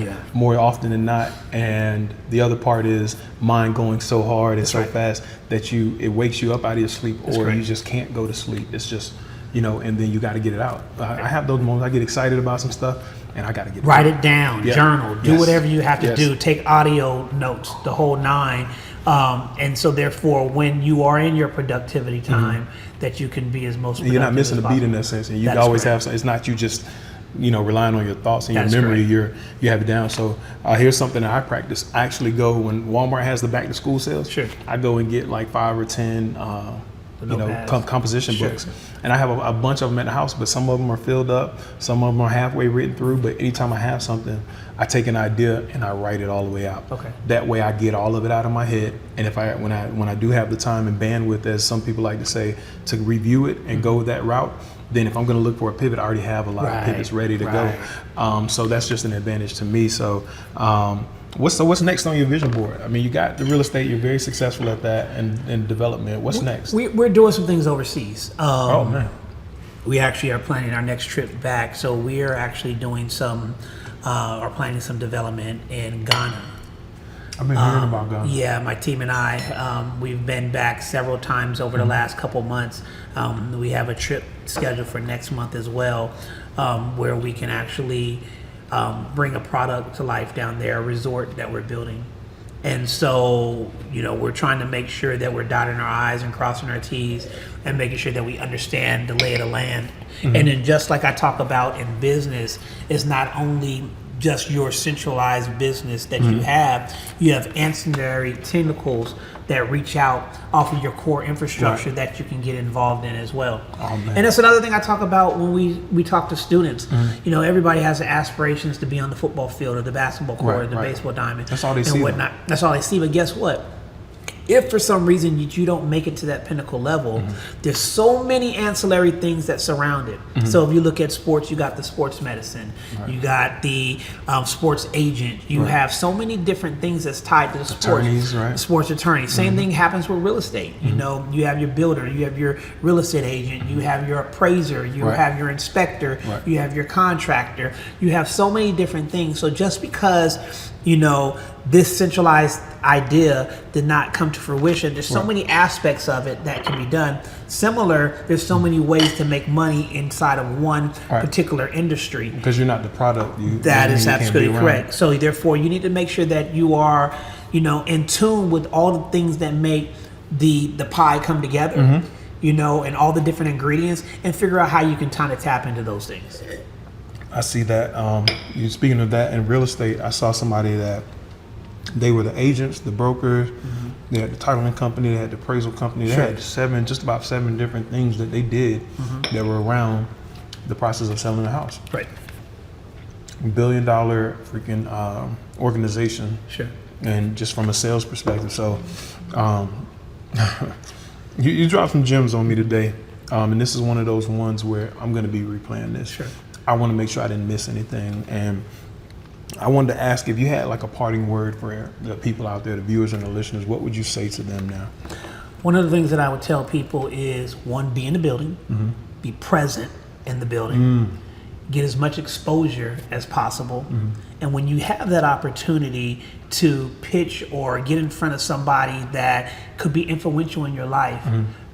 Speaker 1: often than not. And the other part is mind going so hard and so fast that it wakes you up out of your sleep, or you just can't go to sleep. It's just, you know, and then you got to get it out. I have those moments. I get excited about some stuff, and I got to get
Speaker 2: Write it down, journal, do whatever you have to do. Take audio notes, the whole nine. And so therefore, when you are in your productivity time, that you can be as most productive.
Speaker 1: You're not missing
Speaker 2: as
Speaker 1: a beat in
Speaker 2: possible.
Speaker 1: that sense, and you always have some. It's not you just, you know, relying on your thoughts and your memory. You have it down. So here's something that I practice. I actually go when Walmart has the back to school sales.
Speaker 2: Sure.
Speaker 1: I go and get like 5 or 10 you know, composition books, and I have a bunch of them at the house, but some of them are filled up, some of them are halfway written through. But anytime I have something, I take an idea and I write it all the way out.
Speaker 2: Okay.
Speaker 1: That way I get all of it out of my head, and if when I do have the time and bandwidth, as some people like to say, to review it and go that route, then if I'm going to look for a pivot, I already have a lot of pivots ready to go. So that's just an advantage to me. So what's next on your vision board? I mean, you got the real estate, you're very successful at that, and development. What's next?
Speaker 2: We're doing some things overseas.
Speaker 1: Oh man.
Speaker 2: We actually are planning our next trip back. So we are actually doing planning some development in Ghana.
Speaker 1: I've been hearing about Ghana.
Speaker 2: Yeah, my team and I, we've been back several times over the last couple months. We have a trip scheduled for next month as well, where we can actually bring a product to life down there, a resort that we're building. And so, you know, we're trying to make sure that we're dotting our I's and crossing our T's and making sure that we understand the lay of the land. And then just like I talk about in business, it's not only just your centralized business that you have ancillary tentacles that reach out off of your core infrastructure that you can get involved in as well.
Speaker 1: Oh, man.
Speaker 2: And that's another thing I talk about when we talk to students. You know, everybody has aspirations to be on the football field or the basketball court or the baseball diamond.
Speaker 1: That's all they
Speaker 2: and
Speaker 1: see.
Speaker 2: Whatnot. That's all they see. But guess what? If for some reason you don't make it to that pinnacle level, there's so many ancillary things that surround it. So if you look at sports, you got the sports medicine, you got the sports agent, you have so many different things that's tied to the
Speaker 1: Attorneys,
Speaker 2: sports attorney. Same thing happens with real estate. You know, you have your builder, you have your real estate agent, you have your appraiser, you have your inspector, you have your contractor. You have so many different things. So just because this centralized idea did not come to fruition. There's so many aspects of it that can be done. Similar, there's so many ways to make money inside of one particular industry.
Speaker 1: Because you're not the product.
Speaker 2: That is absolutely correct. So therefore, you need to make sure that you are, in tune with all the things that make the pie come together, and all the different ingredients, and figure out how you can kind of tap into those things.
Speaker 1: I see that. You speaking of that in real estate, I saw somebody that they were the agents, the brokers, they had the titling company, they had the appraisal company, they had just about seven different things that they did that were around the process of selling a house.
Speaker 2: Right.
Speaker 1: $1 billion freaking organization.
Speaker 2: Sure.
Speaker 1: And just from a sales perspective. So you dropped some gems on me today. And this is one of those ones where I'm going to be replaying this.
Speaker 2: Sure.
Speaker 1: I want to make sure I didn't miss anything. And I wanted to ask if you had like a parting word for the people out there, the viewers and the listeners, what would you say to them now?
Speaker 2: One of the things that I would tell people is, one, be in the building, be present in the building, get as much exposure as possible. And when you have that opportunity to pitch or get in front of somebody that could be influential in your life,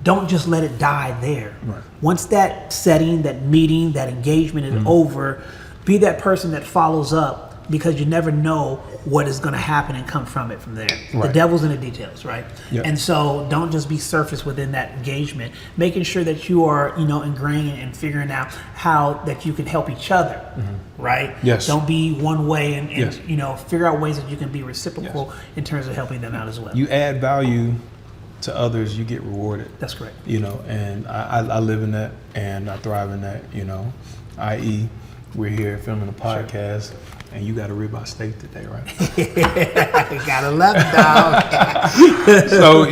Speaker 2: don't just let it die there.
Speaker 1: Right.
Speaker 2: Once that setting, that meeting, that engagement is over, be that person that follows up, because you never know what is going to happen and come from it from there.
Speaker 1: Right.
Speaker 2: The devil's in the details, right?
Speaker 1: Yep.
Speaker 2: And so don't just be surface within that engagement, making sure that you are, ingrained and figuring out how that you can help each other, right?
Speaker 1: Yes.
Speaker 2: Don't be one way and
Speaker 1: Yes.
Speaker 2: Figure out ways that you can be reciprocal in terms of helping them out as well.
Speaker 1: You add value to others, you get rewarded.
Speaker 2: That's correct.
Speaker 1: And I live in that and I thrive in that, i.e. we're here filming a podcast. And you got a ribeye steak today, right?
Speaker 2: Gotta love it, dog.
Speaker 1: So,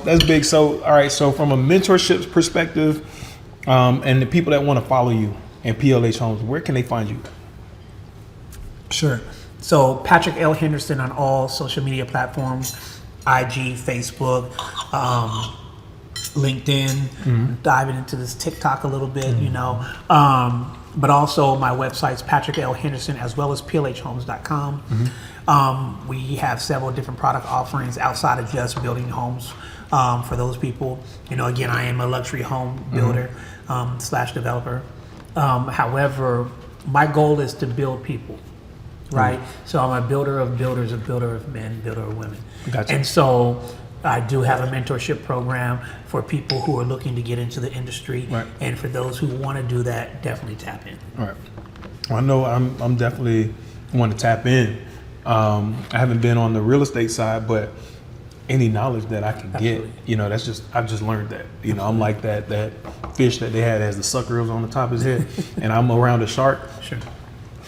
Speaker 1: that's big. So, all right. So from a mentorship perspective, and the people that want to follow you and PLH Homes, where can they find you?
Speaker 2: Sure. So Patrick L. Henderson on all social media platforms, IG, Facebook, LinkedIn, diving into this TikTok a little bit, but also my website's Patrick L. Henderson, as well as PLHHomes.com. We have several different product offerings outside of just building homes for those people. Again, I am a luxury home builder / developer. However, my goal is to build people, right? So I'm a builder of builders, a builder of men, builder of women.
Speaker 1: Gotcha.
Speaker 2: And so I do have a mentorship program for people who are looking to get into the industry.
Speaker 1: Right.
Speaker 2: And for those who want to do that, definitely tap in.
Speaker 1: All right. Well, I know I'm definitely want to tap in. I haven't been on the real estate side, but any knowledge that I can get, I've just learned that. I'm like that fish that they had as the suckers on the top of his head, and I'm around a shark.
Speaker 2: Sure.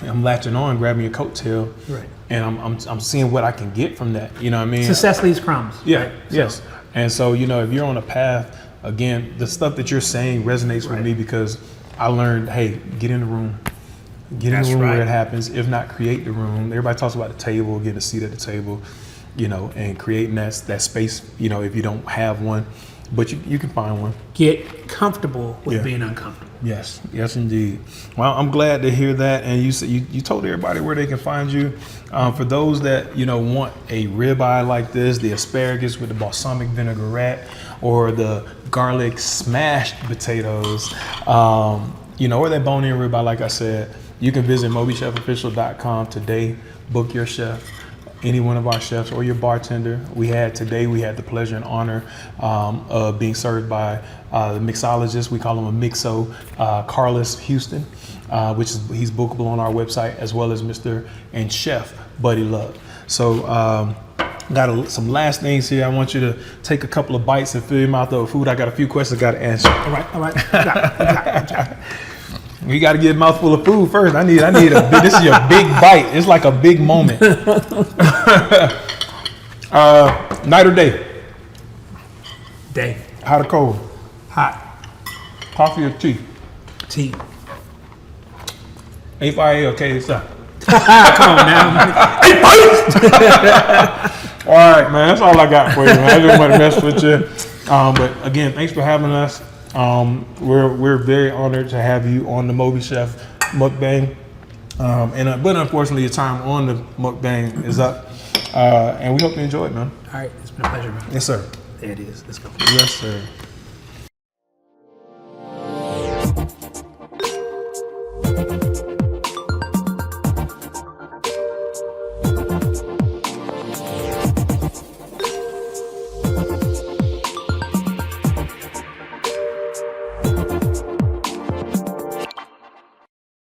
Speaker 1: I'm latching on, grabbing a coattail,
Speaker 2: Right.
Speaker 1: and I'm seeing what I can get from that. You know what I mean?
Speaker 2: Success leaves crumbs.
Speaker 1: Yeah.
Speaker 2: Right?
Speaker 1: Yes. And so, if you're on a path, again, the stuff that you're saying resonates with me because I learned, hey, get in the room. Get in the room where it happens. If not, create the room. Everybody talks about the table, getting a seat at the table, and creating that space, if you don't have one. But you can find one.
Speaker 2: Get comfortable with being uncomfortable.
Speaker 1: Yes, yes, indeed. Well, I'm glad to hear that. And you told everybody where they can find you. For those that want a ribeye like this, the asparagus with the balsamic vinaigrette, or the garlic smashed potatoes, or that bone-in ribeye, like I said, you can visit MobiChefOfficial.com today. Book your chef. Any one of our chefs or your bartender. We had the pleasure and honor of being served by the mixologist. We call him a mixo, Carlus Houston, he's bookable on our website, as well as Mr. and Chef Buddy Love. So got some last things here. I want you to take a couple of bites and fill your mouth up with food. I got a few questions I got to answer.
Speaker 2: All right. Got it.
Speaker 1: We got to get a mouthful of food first. I need this is your big bite. It's like a big moment. Night or day?
Speaker 2: Day.
Speaker 1: Hot or cold?
Speaker 2: Hot.
Speaker 1: Coffee or tea?
Speaker 2: Tea.
Speaker 1: 8 okay, it's up.
Speaker 2: Come on now.
Speaker 1: All right, man. That's all I got for you, man. I just want to mess with you. But again, thanks for having us. We're very honored to have you on the MobiChef Mukbang. But unfortunately, your time on the mukbang is up, and we hope you enjoy it, man.
Speaker 2: All right, it's been a pleasure, man.
Speaker 1: Yes, sir.
Speaker 2: There it is. Let's go.
Speaker 1: Yes, sir.